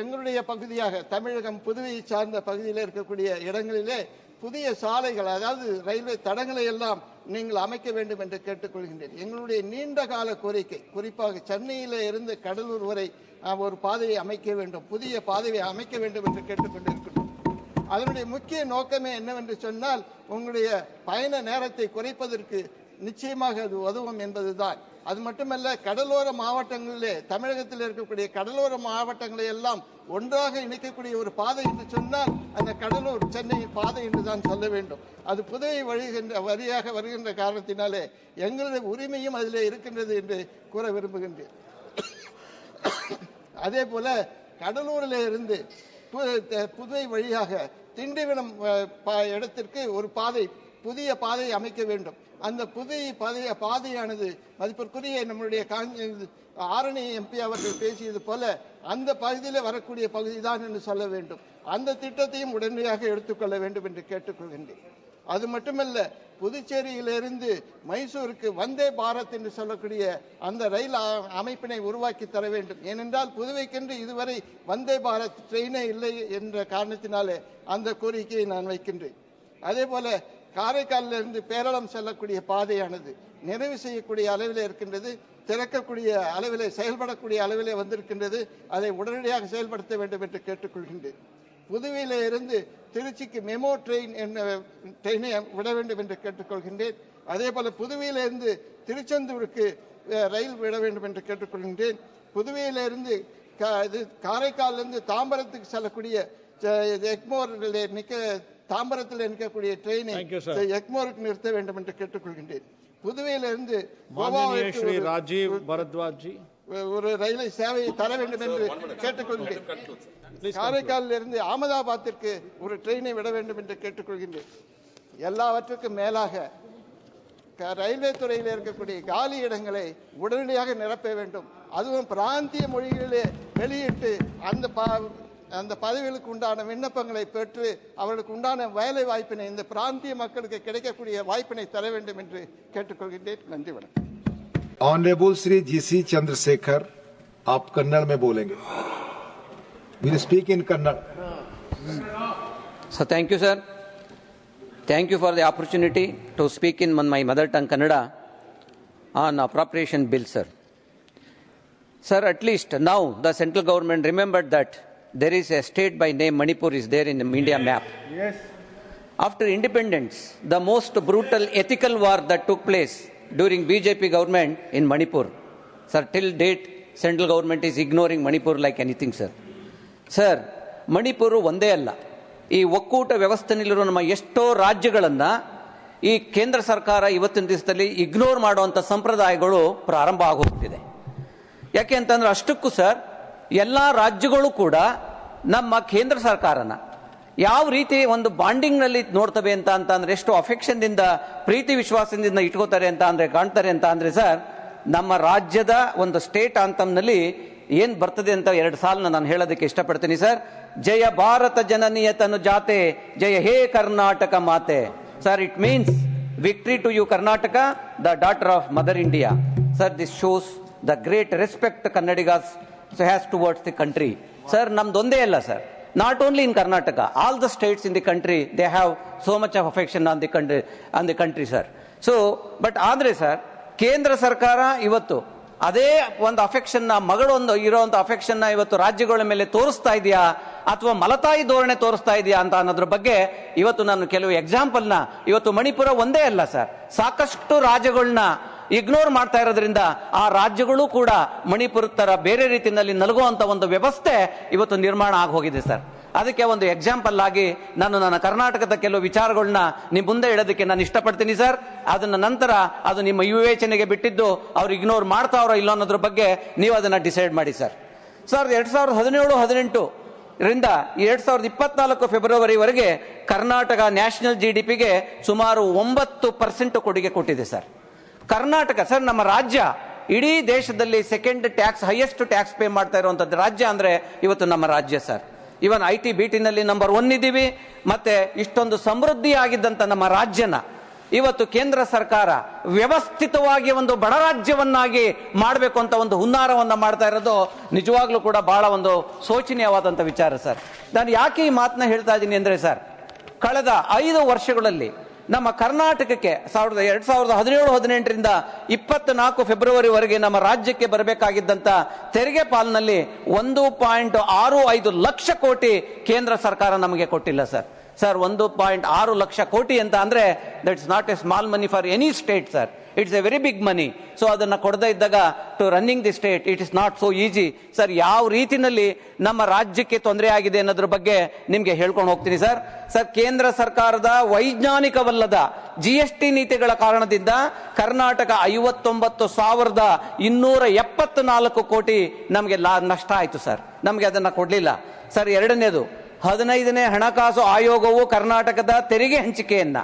எங்களுடைய பகுதியாக தமிழகம் புதுவையை சார்ந்த பகுதியில் இருக்கக்கூடிய இடங்களிலே புதிய சாலைகள், அதாவது ரயில்வே தடங்களை எல்லாம் நீங்கள் அமைக்க வேண்டும் என்று கேட்டுக்கொள்கின்றேன். எங்களுடைய நீண்ட கால கோரிக்கை, குறிப்பாக சென்னையில இருந்து கடலூர் வரை ஒரு பாதையை அமைக்க வேண்டும், புதிய பாதையை அமைக்க வேண்டும் என்று கேட்டுக்கொண்டிருக்கிறோம். அதனுடைய முக்கிய நோக்கமே என்னவென்று சொன்னால் உங்களுடைய பயண நேரத்தை குறைப்பதற்கு நிச்சயமாக அது உதவும் என்பதுதான். அது மட்டுமல்ல, கடலோர மாவட்டங்களிலே தமிழகத்தில் இருக்கக்கூடிய கடலோர மாவட்டங்களை எல்லாம் ஒன்றாக இணைக்கக்கூடிய ஒரு பாதை என்று சொன்னால் அந்த கடலூர் சென்னை பாதை என்றுதான் சொல்ல வேண்டும். அது புதுவை வழியாக வருகின்ற காரணத்தினாலே எங்களுடைய உரிமையும் அதிலே இருக்கின்றது என்று கூற விரும்புகின்றேன். அதே போல கடலூரில் இருந்து புதுவை வழியாக திண்டிவனம் இடத்திற்கு ஒரு பாதை, புதிய பாதையை அமைக்க வேண்டும். அந்த புதிய பாதையானது மதிப்பிற்குரிய நம்முடைய ஆரணி எம்பி அவர்கள் பேசியது போல அந்த பகுதியில் வரக்கூடிய பகுதிதான் என்று சொல்ல வேண்டும். அந்த திட்டத்தையும் உடனடியாக எடுத்துக்கொள்ள வேண்டும் என்று கேட்டுக்கொள்கின்றேன். அது மட்டுமல்ல, புதுச்சேரியிலிருந்து மைசூருக்கு வந்தே பாரத் என்று சொல்லக்கூடிய அந்த ரயில் அமைப்பினை உருவாக்கி தர வேண்டும். ஏனென்றால் புதுவைக்கென்று இதுவரை வந்தே பாரத் ட்ரெயினே இல்லை என்ற காரணத்தினாலே அந்த கோரிக்கையை நான் வைக்கின்றேன். அதே போல காரைக்காலிலிருந்து பேரளம் செல்லக்கூடிய பாதையானது நிறைவு செய்யக்கூடிய அளவிலே இருக்கின்றது, திறக்கக்கூடிய அளவிலே செயல்படக்கூடிய அளவிலே வந்திருக்கின்றது. அதை உடனடியாக செயல்படுத்த வேண்டும் என்று கேட்டுக்கொள்கின்றேன். புதுவையில இருந்து திருச்சிக்கு மெமோ ட்ரெயினை விட வேண்டும் என்று கேட்டுக்கொள்கின்றேன். அதே போல புதுவையில இருந்து திருச்செந்தூருக்கு ரயில் விட வேண்டும் என்று கேட்டுக்கொள்கின்றேன். புதுவையில இருந்து காரைக்காலிலிருந்து தாம்பரத்துக்கு செல்லக்கூடிய எக்மோர் தாம்பரத்தில் இருக்கக்கூடிய ட்ரெயினை எக்மோருக்கு நிறுத்த வேண்டும் என்று கேட்டுக்கொள்கின்றேன். புதுவையிலிருந்து ராஜீவ் பரத்வாஜ் ஒரு ரயிலை சேவையை தர வேண்டும் என்று கேட்டுக்கொள்கிறேன். காரைக்காலில் இருந்து அகமதாபாத்திற்கு ஒரு ட்ரெயினை விட வேண்டும் என்று கேட்டுக்கொள்கின்றேன். எல்லாவற்றுக்கும் மேலாக ரயில்வே துறையில் இருக்கக்கூடிய காலி இடங்களை உடனடியாக நிரப்ப வேண்டும். அதுவும் பிராந்திய மொழிகளிலே வெளியிட்டு அந்த பதவிகளுக்கு உண்டான விண்ணப்பங்களை பெற்று அவர்களுக்கு உண்டான வேலை வாய்ப்பினை இந்த பிராந்திய மக்களுக்கு கிடைக்கக்கூடிய வாய்ப்பினை தர வேண்டும் என்று கேட்டுக்கொள்கின்றேன். நன்றி, வணக்கம். Honorable Shri G.C. Chandrasekhar, आप कन्नड़ में बोलेंगे. We'll speak in Kannada. So thank you, sir. Thank you for the opportunity to speak in my mother tongue Kannada on appropriation bill, sir. Sir, at least now the central government remembered that there is a state by name Manipur is there in the India map. Yes. After independence, the most brutal ethical war that took place during BJP government in Manipur. Sir, till date, central government is ignoring Manipur like anything, sir. Sir, Manipur ಒಂದೇ ಅಲ್ಲ, ಈ ಒಕ್ಕೂಟ ವ್ಯವಸ್ಥೆಯಲ್ಲಿರುವ ನಮ್ಮ ಎಷ್ಟೋ ರಾಜ್ಯಗಳನ್ನ ಈ ಕೇಂದ್ರ ಸರ್ಕಾರ ಇವತ್ತಿನ ದಿವಸದಲ್ಲಿ ಇಗ್ನೋರ್ ಮಾಡುವಂತ ಸಂಪ್ರದಾಯಗಳು ಪ್ರಾರಂಭ ಆಗೋಗ್ತಿದೆ. ಯಾಕೆ ಅಂತಂದ್ರೆ ಅಷ್ಟಕ್ಕೂ ಸರ್, ಎಲ್ಲಾ ರಾಜ್ಯಗಳು ಕೂಡ ನಮ್ಮ ಕೇಂದ್ರ ಸರ್ಕಾರನ ಯಾವ ರೀತಿ ಒಂದು ಬಾಂಡಿಂಗ್ ನಲ್ಲಿ ನೋಡ್ತವೆ ಅಂತಂದ್ರೆ ಎಷ್ಟು ಅಫೆಕ್ಷನ್ ದಿಂದ ಪ್ರೀತಿ ವಿಶ್ವಾಸದಿಂದ ಇಟ್ಕೋತಾರೆ ಅಂತ ಅಂದ್ರೆ ಕಾಣ್ತಾರೆ ಅಂತ ಅಂದ್ರೆ ಸರ್, ನಮ್ಮ ರಾಜ್ಯದ ಒಂದು ಸ್ಟೇಟ್ ಆಂಥಮ್ನಲ್ಲಿ ಏನ್ ಬರ್ತದೆ ಅಂತ 2 ಸಾಲನ್ನ ನಾನು ಹೇಳೋದಕ್ಕೆ ಇಷ್ಟಪಡ್ತೀನಿ ಸರ್. ಜಯ ಭಾರತ ಜನನಿಯ ತನು ಜಾತೆ, ಜಯ ಹೇ ಕರ್ನಾಟಕ ಮಾತೆ. Sir, it means victory to you Karnataka, the daughter of mother India. Sir, this shows the great respect Kannadigas has towards the country. Sir, namdonde alla sir, not only in Karnataka, all the states in the country, they have so much of affection on the country sir. So, but andre sir, ಕೇಂದ್ರ ಸರ್ಕಾರ ಇವತ್ತು ಅದೇ ಒಂದು affection ನ ಮಗಳು ಒಂದು ಇರುವಂತ affection ನ ಇವತ್ತು ರಾಜ್ಯಗಳ ಮೇಲೆ ತೋರಿಸ್ತಾ ಇದೆಯಾ ಅಥವಾ ಮಲತಾಯಿ ಧೋರಣೆ ತೋರಿಸ್ತಾ ಇದೆಯಾ ಅಂತ ಅನ್ನೋದ್ರ ಬಗ್ಗೆ ಇವತ್ತು ನಾನು ಕೆಲವು ಎಕ್ಸಾಂಪಲ್ ನ, ಇವತ್ತು ಮಣಿಪುರ ಒಂದೇ ಅಲ್ಲ ಸರ್, ಸಾಕಷ್ಟು ರಾಜ್ಯಗಳನ್ನ ಇಗ್ನೋರ್ ಮಾಡ್ತಾ ಇರೋದ್ರಿಂದ ಆ ರಾಜ್ಯಗಳು ಕೂಡ ಮಣಿಪುರ ತರ ಬೇರೆ ರೀತಿಯಲ್ಲಿ ನಲಗುವಂತ ಒಂದು ವ್ಯವಸ್ಥೆ ಇವತ್ತು ನಿರ್ಮಾಣ ಆಗಿ ಹೋಗಿದೆ ಸರ್. ಅದಕ್ಕೆ ಒಂದು ಎಕ್ಸಾಂಪಲ್ ಆಗಿ ನಾನು ನನ್ನ ಕರ್ನಾಟಕದ ಕೆಲವು ವಿಚಾರಗಳನ್ನ ನಿಮ್ಮ ಮುಂದೆ ಇಡೋದಕ್ಕೆ ನಾನು ಇಷ್ಟಪಡ್ತೀನಿ ಸರ್. ಅದನ್ನ ನಂತರ ಅದು ನಿಮ್ಮ ವಿವೇಚನೆಗೆ ಬಿಟ್ಟಿದ್ದು, ಅವ್ರು ಇಗ್ನೋರ್ ಮಾಡ್ತಾವ್ರೋ ಇಲ್ಲೋ ಅನ್ನೋದ್ರ ಬಗ್ಗೆ ನೀವು ಅದನ್ನ ಡಿಸೈಡ್ ಮಾಡಿ ಸರ್. ಸರ್, 2017-18 ರಿಂದ 2024 ಫೆಬ್ರವರಿವರೆಗೆ ಕರ್ನಾಟಕ ನ್ಯಾಷನಲ್ GDPಗೆ ಸುಮಾರು 9% ಕೊಡುಗೆ ಕೊಟ್ಟಿದೆ ಸರ್. ಕರ್ನಾಟಕ ಸರ್, ನಮ್ಮ ರಾಜ್ಯ ಇಡೀ ದೇಶದಲ್ಲಿ second tax highest tax pay ಮಾಡ್ತಾ ಇರುವಂತದ್ದು ರಾಜ್ಯ ಅಂದ್ರೆ ಇವತ್ತು ನಮ್ಮ ರಾಜ್ಯ ಸರ್. ಇವನ್ IT BT ನಲ್ಲಿ ನಂಬರ್ 1 ಇದ್ದೀವಿ. ಮತ್ತೆ ಇಷ್ಟೊಂದು ಸಮೃದ್ಧಿ ಆಗಿದ್ದಂತ ನಮ್ಮ ರಾಜ್ಯನ ಇವತ್ತು ಕೇಂದ್ರ ಸರ್ಕಾರ ವ್ಯವಸ್ಥಿತವಾಗಿ ಒಂದು ಬಡ ರಾಜ್ಯವನ್ನಾಗಿ ಮಾಡಬೇಕು ಅಂತ ಒಂದು ಹುನ್ನಾರವನ್ನ ಮಾಡ್ತಾ ಇರೋದು ನಿಜವಾಗ್ಲೂ ಕೂಡ ಬಹಳ ಒಂದು ಶೋಚನೀಯವಾದಂತ ವಿಚಾರ ಸರ್. ನಾನು ಯಾಕೆ ಈ ಮಾತನ್ನ ಹೇಳ್ತಾ ಇದ್ದೀನಿ ಅಂದ್ರೆ ಸರ್, ಕಳೆದ 5 ವರ್ಷಗಳಲ್ಲಿ ನಮ್ಮ ಕರ್ನಾಟಕಕ್ಕೆ 2017-18 ರಿಂದ 24 ಫೆಬ್ರವರಿವರೆಗೆ ನಮ್ಮ ರಾಜ್ಯಕ್ಕೆ ಬರಬೇಕಾಗಿದ್ದಂತ ತೆರಿಗೆ ಪಾಲಿನಲ್ಲಿ 1.65 ಲಕ್ಷ ಕೋಟಿ ಕೇಂದ್ರ ಸರ್ಕಾರ ನಮಗೆ ಕೊಟ್ಟಿಲ್ಲ ಸರ್. ಸರ್, 1.6 ಲಕ್ಷ ಕೋಟಿ ಅಂತ ಅಂದ್ರೆ that's not a small money for any state sir, it's a very big money. So ಅದನ್ನ ಕೊಡದೇ ಇದ್ದಾಗ to running the state it is not so easy sir. ಯಾವ ರೀತಿನಲ್ಲಿ ನಮ್ಮ ರಾಜ್ಯಕ್ಕೆ ತೊಂದರೆ ಆಗಿದೆ ಅನ್ನೋದ್ರ ಬಗ್ಗೆ ನಿಮ್ಗೆ ಹೇಳ್ಕೊಂಡು ಹೋಗ್ತೀನಿ ಸರ್. ಸರ್, ಕೇಂದ್ರ ಸರ್ಕಾರದ ವೈಜ್ಞಾನಿಕವಲ್ಲದ GST ನೀತಿಗಳ ಕಾರಣದಿಂದ ಕರ್ನಾಟಕ 59,274 ಕೋಟಿ ನಮಗೆ ನಷ್ಟ ಆಯ್ತು ಸರ್. ನಮಗೆ ಅದನ್ನ ಕೊಡ್ಲಿಲ್ಲ ಸರ್. ಎರಡನೇದು, 15ನೇ ಹಣಕಾಸು ಆಯೋಗವು ಕರ್ನಾಟಕದ ತೆರಿಗೆ ಹಂಚಿಕೆಯನ್ನ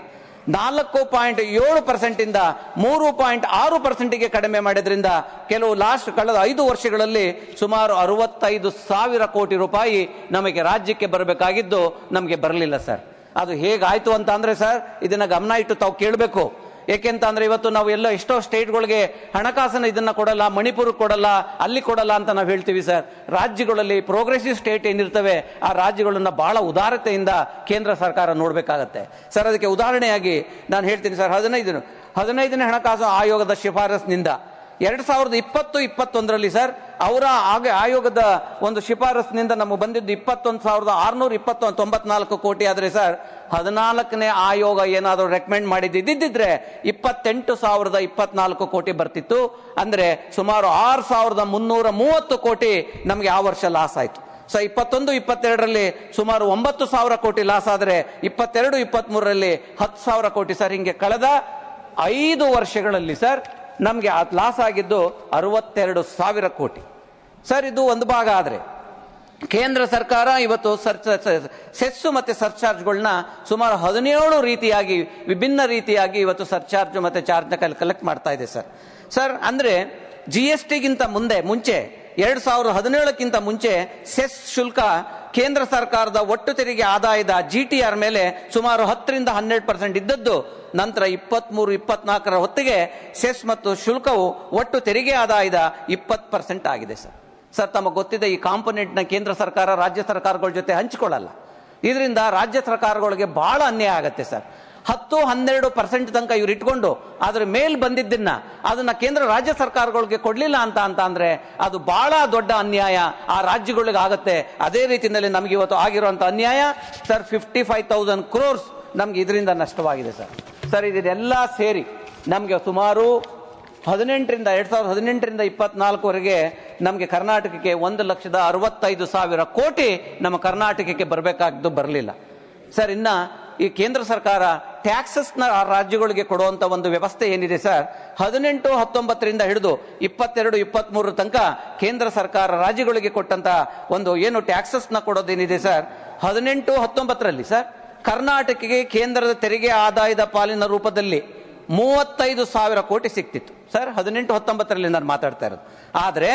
4.7% ಇಂದ 3.6%ಗೆ ಕಡಿಮೆ ಮಾಡಿದ್ರಿಂದ ಕೆಲವು ಕಳೆದ 5 ವರ್ಷಗಳಲ್ಲಿ ಸುಮಾರು 65,000 ಕೋಟಿ ರೂಪಾಯಿ ನಮಗೆ ರಾಜ್ಯಕ್ಕೆ ಬರಬೇಕಾಗಿದ್ದು ನಮಗೆ ಬರಲಿಲ್ಲ ಸರ್. ಅದು ಹೇಗಾಯ್ತು ಅಂತ ಅಂದ್ರೆ ಸರ್, ಇದನ್ನ ಗಮನ ಇಟ್ಟು ತಾವು ಕೇಳಬೇಕು. ಏಕೆಂತ ಅಂದ್ರೆ ಇವತ್ತು ನಾವು ಎಲ್ಲ ಎಷ್ಟೋ ಸ್ಟೇಟ್ಗಳಿಗೆ ಹಣಕಾಸನ್ನ ಇದನ್ನ ಕೊಡಲ್ಲ, ಮಣಿಪುರ ಕೊಡಲ್ಲ, ಅಲ್ಲಿ ಕೊಡಲ್ಲ ಅಂತ ನಾವು ಹೇಳ್ತೀವಿ ಸರ್. ರಾಜ್ಯಗಳಲ್ಲಿ ಪ್ರೋಗ್ರೆಸಿವ್ ಸ್ಟೇಟ್ ಏನಿರ್ತವೆ ಆ ರಾಜ್ಯಗಳನ್ನ ಬಹಳ ಉದಾರತೆಯಿಂದ ಕೇಂದ್ರ ಸರ್ಕಾರ ನೋಡ್ಬೇಕಾಗತ್ತೆ ಸರ್. ಅದಕ್ಕೆ ಉದಾಹರಣೆಯಾಗಿ ನಾನು ಹೇಳ್ತೀನಿ ಸರ್, 15ನೇ ಹಣಕಾಸು ಆಯೋಗದ ಶಿಫಾರಸ್ನಿಂದ 2020-21ರಲ್ಲಿ ಸರ್ ಅವರ ಆಯೋಗದ ಒಂದು ಶಿಫಾರಸ್ನಿಂದ ನಮಗೆ ಬಂದಿದ್ದು 21,694 ಕೋಟಿ ಆದ್ರೆ ಸರ್, 14ನೇ ಆಯೋಗ ಏನಾದರೂ ರೆಕಮೆಂಡ್ ಮಾಡಿದ್ದಿದ್ರೆ 28,024 ಕೋಟಿ ಬರ್ತಿತ್ತು. ಅಂದ್ರೆ ಸುಮಾರು 6,330 ಕೋಟಿ ನಮಗೆ ಆ ವರ್ಷ ಲಾಸ್ ಆಯ್ತು. ಸೊ 21-22ರಲ್ಲಿ ಸುಮಾರು 9,000 ಕೋಟಿ ಲಾಸ್ ಆದ್ರೆ 22-23ರಲ್ಲಿ 10,000 ಕೋಟಿ ಸರ್. ಹಿಂಗೆ ಕಳೆದ 5 ವರ್ಷಗಳಲ್ಲಿ ಸರ್ ನಮಗೆ ಲಾಸ್ ಆಗಿದ್ದು 62,000 ಕೋಟಿ ಸರ್. ಇದು ಒಂದು ಭಾಗ ಆದ್ರೆ ಕೇಂದ್ರ ಸರ್ಕಾರ ಇವತ್ತು ಸೆಸ್ಸು ಮತ್ತೆ ಸರ್ಚಾರ್ಜ್ಗಳನ್ನ ಸುಮಾರು 17 ರೀತಿಯಾಗಿ ವಿಭಿನ್ನ ರೀತಿಯಾಗಿ ಇವತ್ತು ಸರ್ಚಾರ್ಜ್ ಮತ್ತೆ ಚಾರ್ಜ್ನ ಕಲೆಕ್ಟ್ ಮಾಡ್ತಾ ಇದೆ ಸರ್. ಅಂದ್ರೆ GSTಗಿಂತ ಮುಂಚೆ 2017ಕ್ಕಿಂತ ಮುಂಚೆ ಸೆಸ್ ಶುಲ್ಕ ಕೇಂದ್ರ ಸರ್ಕಾರದ ಒಟ್ಟು ತೆರಿಗೆ ಆದಾಯದ GTR ಮೇಲೆ ಸುಮಾರು 10ರಿಂದ 12% ಇದ್ದದ್ದು ನಂತರ 23-24ರ ಹೊತ್ತಿಗೆ ಸೆಸ್ ಮತ್ತು ಶುಲ್ಕವು ಒಟ್ಟು ತೆರಿಗೆ ಆದಾಯದ 20% ಆಗಿದೆ ಸರ್. ತಮಗೆ ಗೊತ್ತಿದೆ, ಈ ಕಾಂಪೊನೆಂಟ್ನ ಕೇಂದ್ರ ಸರ್ಕಾರ ರಾಜ್ಯ ಸರ್ಕಾರಗಳ ಜೊತೆ ಹಂಚಿಕೊಳ್ಳಲ್ಲ. ಇದರಿಂದ ರಾಜ್ಯ ಸರ್ಕಾರಗಳಿಗೆ ಬಹಳ ಅನ್ಯಾಯ ಆಗುತ್ತೆ ಸರ್. 10-12% ತನಕ ಇವ್ರು ಇಟ್ಕೊಂಡು ಅದ್ರ ಮೇಲ್ ಬಂದಿದ್ದನ್ನ ಅದನ್ನ ಕೇಂದ್ರ ರಾಜ್ಯ ಸರ್ಕಾರಗಳಿಗೆ ಕೊಡ್ಲಿಲ್ಲ ಅಂತ ಅಂದ್ರೆ ಅದು ಬಹಳ ದೊಡ್ಡ ಅನ್ಯಾಯ ಆ ರಾಜ್ಯಗಳಿಗೆ ಆಗುತ್ತೆ. ಅದೇ ರೀತಿಯಲ್ಲಿ ನಮ್ಗೆ ಇವತ್ತು ಆಗಿರುವಂತ ಅನ್ಯಾಯ ಸರ್ 55,000 crores ನಮ್ಗೆ ಇದರಿಂದ ನಷ್ಟವಾಗಿದೆ ಸರ್. ಇದೆಲ್ಲ ಸೇರಿ ನಮ್ಗೆ ಸುಮಾರು 2018ರಿಂದ 24ವರೆಗೆ ನಮಗೆ ಕರ್ನಾಟಕಕ್ಕೆ 1,65,000 ಕೋಟಿ ನಮ್ಮ ಕರ್ನಾಟಕಕ್ಕೆ ಬರಬೇಕಾದ್ದು ಬರಲಿಲ್ಲ ಸರ್. ಇನ್ನ ಈ ಕೇಂದ್ರ ಸರ್ಕಾರ ಟ್ಯಾಕ್ಸಸ್ ನ ರಾಜ್ಯಗಳಿಗೆ ಕೊಡುವಂತ ಒಂದು ವ್ಯವಸ್ಥೆ ಏನಿದೆ ಸರ್, 18-19ರಿಂದ ಹಿಡಿದು 22-23 ತನಕ ಕೇಂದ್ರ ಸರ್ಕಾರ ರಾಜ್ಯಗಳಿಗೆ ಕೊಟ್ಟಂತ ಒಂದು ಏನು ಟ್ಯಾಕ್ಸಸ್ ನ ಕೊಡೋದೇನಿದೆ ಸರ್, 18-19ರಲ್ಲಿ ಸರ್ ಕರ್ನಾಟಕಕ್ಕೆ ಕೇಂದ್ರದ ತೆರಿಗೆ ಆದಾಯದ ಪಾಲಿನ ರೂಪದಲ್ಲಿ 35,000 ಕೋಟಿ ಸಿಕ್ತಿತ್ತು ಸರ್. 18-19ರಲ್ಲಿ ನಾನು ಮಾತಾಡ್ತಾ ಇರೋದು. ಆದ್ರೆ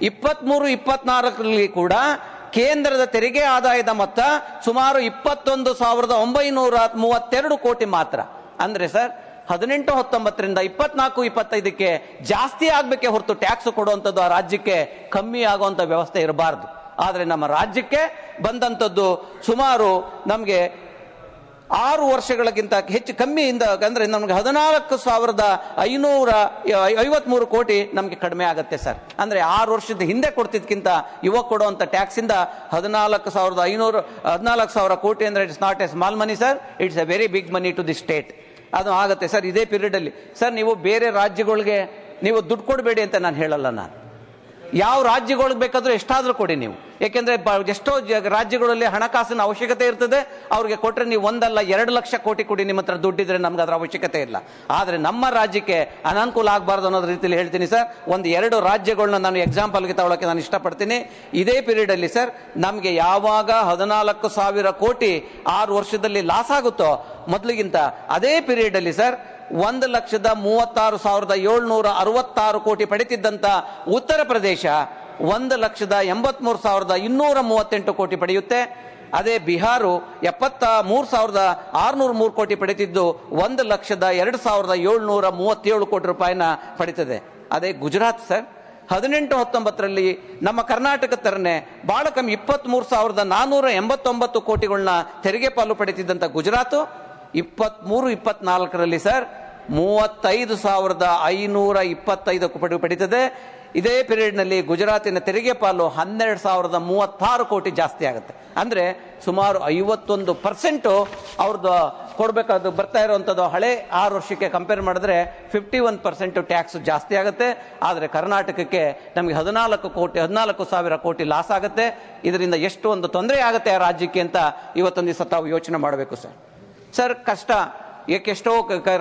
23-24ರಲ್ಲಿ ಕೂಡ ಕೇಂದ್ರದ ತೆರಿಗೆ ಆದಾಯದ ಮೊತ್ತ ಸುಮಾರು 21,932 ಕೋಟಿ ಮಾತ್ರ. ಅಂದ್ರೆ ಸರ್ 18-19ರಿಂದ 24-25ಕ್ಕೆ ಜಾಸ್ತಿ ಆಗ್ಬೇಕೆ ಹೊರತು ಟ್ಯಾಕ್ಸ್ ಕೊಡುವಂಥದ್ದು ಆ ರಾಜ್ಯಕ್ಕೆ ಕಮ್ಮಿ ಆಗುವಂತ ವ್ಯವಸ್ಥೆ ಇರಬಾರ್ದು. ಆದ್ರೆ ನಮ್ಮ ರಾಜ್ಯಕ್ಕೆ ಬಂದಂಥದ್ದು ಸುಮಾರು ನಮಗೆ 6 ವರ್ಷಗಳಿಗಿಂತ ಹೆಚ್ಚು ಕಮ್ಮಿಯಿಂದ ಅಂದ್ರೆ ನಮ್ಗೆ 14,553 ಕೋಟಿ ನಮ್ಗೆ ಕಡಿಮೆ ಆಗುತ್ತೆ ಸರ್. ಅಂದ್ರೆ 6 ವರ್ಷದ ಹಿಂದೆ ಕೊಡ್ತಿದ್ಕಿಂತ ಇವಾಗ ಕೊಡುವಂತ ಟ್ಯಾಕ್ಸ್ ಇಂದ 14,000 ಕೋಟಿ ಅಂದ್ರೆ it's not a small money sir, it's a very big money to the state. ಅದು ಆಗುತ್ತೆ ಸರ್ ಇದೇ ಪೀರಿಯಡ್ ಅಲ್ಲಿ. ಸರ್ ನೀವು ಬೇರೆ ರಾಜ್ಯಗಳಿಗೆ ನೀವು ದುಡ್ಡು ಕೊಡಬೇಡಿ ಅಂತ ನಾನು ಹೇಳಲ್ಲ. ನಾನು ಯಾವ ರಾಜ್ಯಗಳಿಗೆ ಬೇಕಾದ್ರೂ ಎಷ್ಟಾದ್ರೂ ಕೊಡಿ ನೀವು, ಯಾಕೆಂದ್ರೆ ಎಷ್ಟೋ ರಾಜ್ಯಗಳಲ್ಲಿ ಹಣಕಾಸಿನ ಅವಶ್ಯಕತೆ ಇರ್ತದೆ. ಅವ್ರಿಗೆ ಕೊಟ್ರೆ ನೀವು 1 ಅಲ್ಲ 2 ಲಕ್ಷ ಕೋಟಿ ಕೊಡಿ, ನಿಮ್ಮ ಹತ್ರ ದುಡ್ಡಿದ್ರೆ ನಮ್ಗೆ ಅದರ ಅವಶ್ಯಕತೆ ಇಲ್ಲ. ಆದ್ರೆ ನಮ್ಮ ರಾಜ್ಯಕ್ಕೆ ಅನಾನುಕೂಲ ಆಗಬಾರ್ದು ಅನ್ನೋದು ರೀತಿಯಲ್ಲಿ ಹೇಳ್ತೀನಿ ಸರ್. 1-2 ರಾಜ್ಯಗಳನ್ನ ನಾನು ಎಕ್ಸಾಂಪಲ್ಗೆ ತಗೊಳ್ಳೋಕೆ ನಾನು ಇಷ್ಟಪಡ್ತೀನಿ. ಇದೇ ಪೀರಿಯಡ್ ಅಲ್ಲಿ ಸರ್ ನಮ್ಗೆ ಯಾವಾಗ 14,000 ಕೋಟಿ 6 ವರ್ಷದಲ್ಲಿ ಲಾಸ್ ಆಗುತ್ತೋ ಮೊದಲಿಗಿಂತ ಅದೇ ಪೀರಿಯಡ್ ಅಲ್ಲಿ ಸರ್ 1,36,766 ಕೋಟಿ ಪಡೆಯುತ್ತಿದ್ದಂತ ಉತ್ತರ ಪ್ರದೇಶ 1,83,238 ಕೋಟಿ ಪಡೆಯುತ್ತೆ. ಅದೇ ಬಿಹಾರು 73,603 ಕೋಟಿ ಪಡೆಯುತ್ತಿದ್ದು 1,02,737 ಕೋಟಿ ರೂಪಾಯಿನ ಪಡೆಯುತ್ತದೆ. ಅದೇ ಗುಜರಾತ್ ಸರ್ 18-19ರಲ್ಲಿ ನಮ್ಮ ಕರ್ನಾಟಕ ತರನೇ ಬಹಳ ಕಮ್ಮಿ 23,489 ಕೋಟಿಗಳನ್ನ ತೆರಿಗೆ ಪಾಲು ಪಡೆಯುತ್ತಿದ್ದಂತ ಗುಜರಾತ್ 23-24ರಲ್ಲಿ ಸರ್ 35,525 ಕೋಟಿ ಪಡೀತದೆ. ಇದೇ ಪೀರಿಯಡ್ ನಲ್ಲಿ ಗುಜರಾತಿನ ತೆರಿಗೆ ಪಾಲು 12,036 ಕೋಟಿ ಜಾಸ್ತಿ ಆಗುತ್ತೆ. ಅಂದ್ರೆ ಸುಮಾರು 51% ಅವ್ರದ್ದು ಕೊಡ್ಬೇಕಾದ್ರು ಬರ್ತಾ ಇರುವಂತದ್ದು ಹಳೆ 6 ವರ್ಷಕ್ಕೆ ಕಂಪೇರ್ ಮಾಡಿದ್ರೆ 51% ಟ್ಯಾಕ್ಸ್ ಜಾಸ್ತಿ ಆಗುತ್ತೆ. ಆದ್ರೆ ಕರ್ನಾಟಕಕ್ಕೆ ನಮಗೆ 14,000 ಕೋಟಿ ಲಾಸ್ ಆಗುತ್ತೆ. ಇದರಿಂದ ಎಷ್ಟು ಒಂದು ತೊಂದರೆ ಆಗುತ್ತೆ ಆ ರಾಜ್ಯಕ್ಕೆ ಅಂತ ಇವತ್ತೊಂದು ದಿವಸ ತಾವು ಯೋಚನೆ ಮಾಡಬೇಕು ಸರ್. ಕಷ್ಟ, ಏಕೆಷ್ಟೋ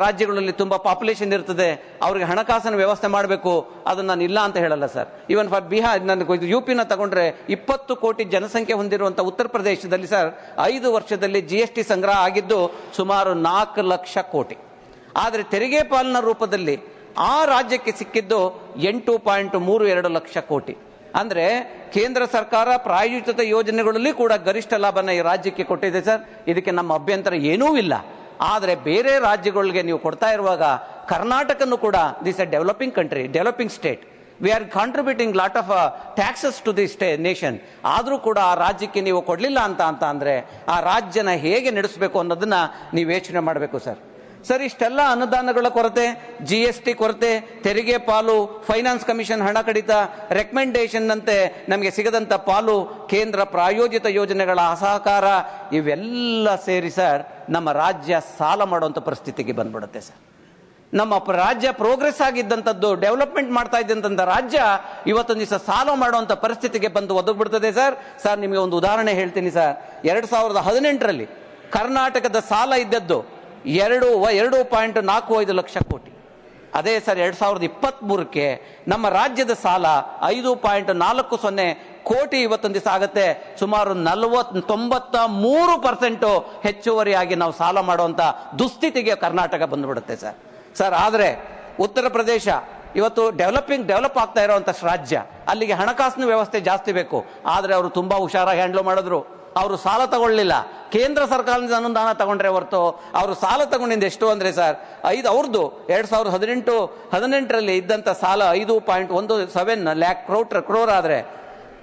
ರಾಜ್ಯಗಳಲ್ಲಿ ತುಂಬಾ ಪಾಪ್ಯುಲೇಷನ್ ಇರ್ತದೆ, ಅವ್ರಿಗೆ ಹಣಕಾಸಿನ ವ್ಯವಸ್ಥೆ ಮಾಡಬೇಕು. ಅದನ್ನ ನಾನು ಇಲ್ಲ ಅಂತ ಹೇಳಲ್ಲ ಸರ್. ಇವನ್ ಫಾರ್ ಬಿಹಾರ್ ನನಗೆ UPನ ತಗೊಂಡ್ರೆ 20 ಕೋಟಿ ಜನಸಂಖ್ಯೆ ಹೊಂದಿರುವಂತಹ ಉತ್ತರ ಪ್ರದೇಶದಲ್ಲಿ ಸರ್ 5 ವರ್ಷದಲ್ಲಿ GST ಸಂಗ್ರಹ ಆಗಿದ್ದು ಸುಮಾರು 4 ಲಕ್ಷ ಕೋಟಿ. ಆದ್ರೆ ತೆರಿಗೆ ಪಾಲನ ರೂಪದಲ್ಲಿ ಆ ರಾಜ್ಯಕ್ಕೆ ಸಿಕ್ಕಿದ್ದು 8.32 ಲಕ್ಷ ಕೋಟಿ. ಅಂದ್ರೆ ಕೇಂದ್ರ ಸರ್ಕಾರ ಪ್ರಾಯೋಜಿತ ಯೋಜನೆಗಳಲ್ಲಿ ಕೂಡ ಗರಿಷ್ಠ ಲಾಭನ ಈ ರಾಜ್ಯಕ್ಕೆ ಕೊಟ್ಟಿದೆ ಸರ್. ಇದಕ್ಕೆ ನಮ್ಮ ಅಭ್ಯಂತರ ಏನೂ ಇಲ್ಲ. ಆದ್ರೆ ಬೇರೆ ರಾಜ್ಯಗಳಿಗೆ ನೀವು ಕೊಡ್ತಾ ಇರುವಾಗ ಕರ್ನಾಟಕನು ಕೂಡ this a developing country, developing state, we are contributing lot of taxes to the nation. ಆದ್ರೂ ಕೂಡ ಆ ರಾಜ್ಯಕ್ಕೆ ನೀವು ಕೊಡ್ಲಿಲ್ಲ ಅಂತ ಅಂದ್ರೆ ಆ ರಾಜ್ಯನ ಹೇಗೆ ನಡೆಸಬೇಕು ಅನ್ನೋದನ್ನ ನೀವು ಯೋಚನೆ ಮಾಡಬೇಕು ಸರ್. ಇಷ್ಟೆಲ್ಲ ಅನುದಾನಗಳ ಕೊರತೆ, GST ಕೊರತೆ, ತೆರಿಗೆ ಪಾಲು, ಫೈನಾನ್ಸ್ ಕಮಿಷನ್ ಹಣ ಕಡಿತ, ರೆಕಮೆಂಡೇಶನ್ ಅಂತೆ ನಮಗೆ ಸಿಗದಂತ ಪಾಲು, ಕೇಂದ್ರ ಪ್ರಾಯೋಜಿತ ಯೋಜನೆಗಳ ಅಸಹಕಾರ, ಇವೆಲ್ಲ ಸೇರಿ ಸರ್ ನಮ್ಮ ರಾಜ್ಯ ಸಾಲ ಮಾಡುವಂತ ಪರಿಸ್ಥಿತಿಗೆ ಬಂದ್ಬಿಡುತ್ತೆ ಸರ್. ನಮ್ಮ ರಾಜ್ಯ ಪ್ರೋಗ್ರೆಸ್ ಆಗಿದ್ದಂಥದ್ದು, ಡೆವಲಪ್ಮೆಂಟ್ ಮಾಡ್ತಾ ಇದ್ದಂತ ರಾಜ್ಯ ಇವತ್ತೊಂದು ದಿವಸ ಸಾಲ ಮಾಡುವಂತ ಪರಿಸ್ಥಿತಿಗೆ ಬಂದು ಒದಗ್ಬಿಡ್ತದೆ ಸರ್. ನಿಮಗೆ ಒಂದು ಉದಾಹರಣೆ ಹೇಳ್ತೀನಿ ಸರ್. 2018ರಲ್ಲಿ ಕರ್ನಾಟಕದ ಸಾಲ ಇದ್ದದ್ದು 2.45 ಲಕ್ಷ ಕೋಟಿ. ಅದೇ ಸರ್ 2023ಕ್ಕೆ ನಮ್ಮ ರಾಜ್ಯದ ಸಾಲ 5.40 ಕೋಟಿ ಇವತ್ತೊಂದು ದಿವಸ ಆಗುತ್ತೆ. ಸುಮಾರು 93% ಹೆಚ್ಚುವರಿಯಾಗಿ ನಾವು ಸಾಲ ಮಾಡುವಂತ ದುಸ್ಥಿತಿಗೆ ಕರ್ನಾಟಕ ಬಂದ್ಬಿಡುತ್ತೆ ಸರ್. ಆದ್ರೆ ಉತ್ತರ ಪ್ರದೇಶ ಇವತ್ತು ಡೆವಲಪ್ ಆಗ್ತಾ ಇರುವಂತ ರಾಜ್ಯ, ಅಲ್ಲಿಗೆ ಹಣಕಾಸಿನ ವ್ಯವಸ್ಥೆ ಜಾಸ್ತಿ ಬೇಕು. ಆದ್ರೆ ಅವರು ತುಂಬಾ ಹುಷಾರಾಗಿ ಹ್ಯಾಂಡಲ್ ಮಾಡಿದ್ರು. ಅವರು ಸಾಲ ತಗೊಳ್ಳಿಲ್ಲ, ಕೇಂದ್ರ ಸರ್ಕಾರದಿಂದ ಅನುದಾನ ತಗೊಂಡ್ರೆ ಹೊರತು ಅವರು ಸಾಲ ತಗೊಂಡಿದ್ದು ಎಷ್ಟು ಅಂದ್ರೆ ಸರ್, ಅವ್ರದ್ದು 2018 ಇದ್ದಂತ ಸಾಲ 5.17 ಲ್ಯಾಕ್ ಕ್ರೋರ್ ಆದ್ರೆ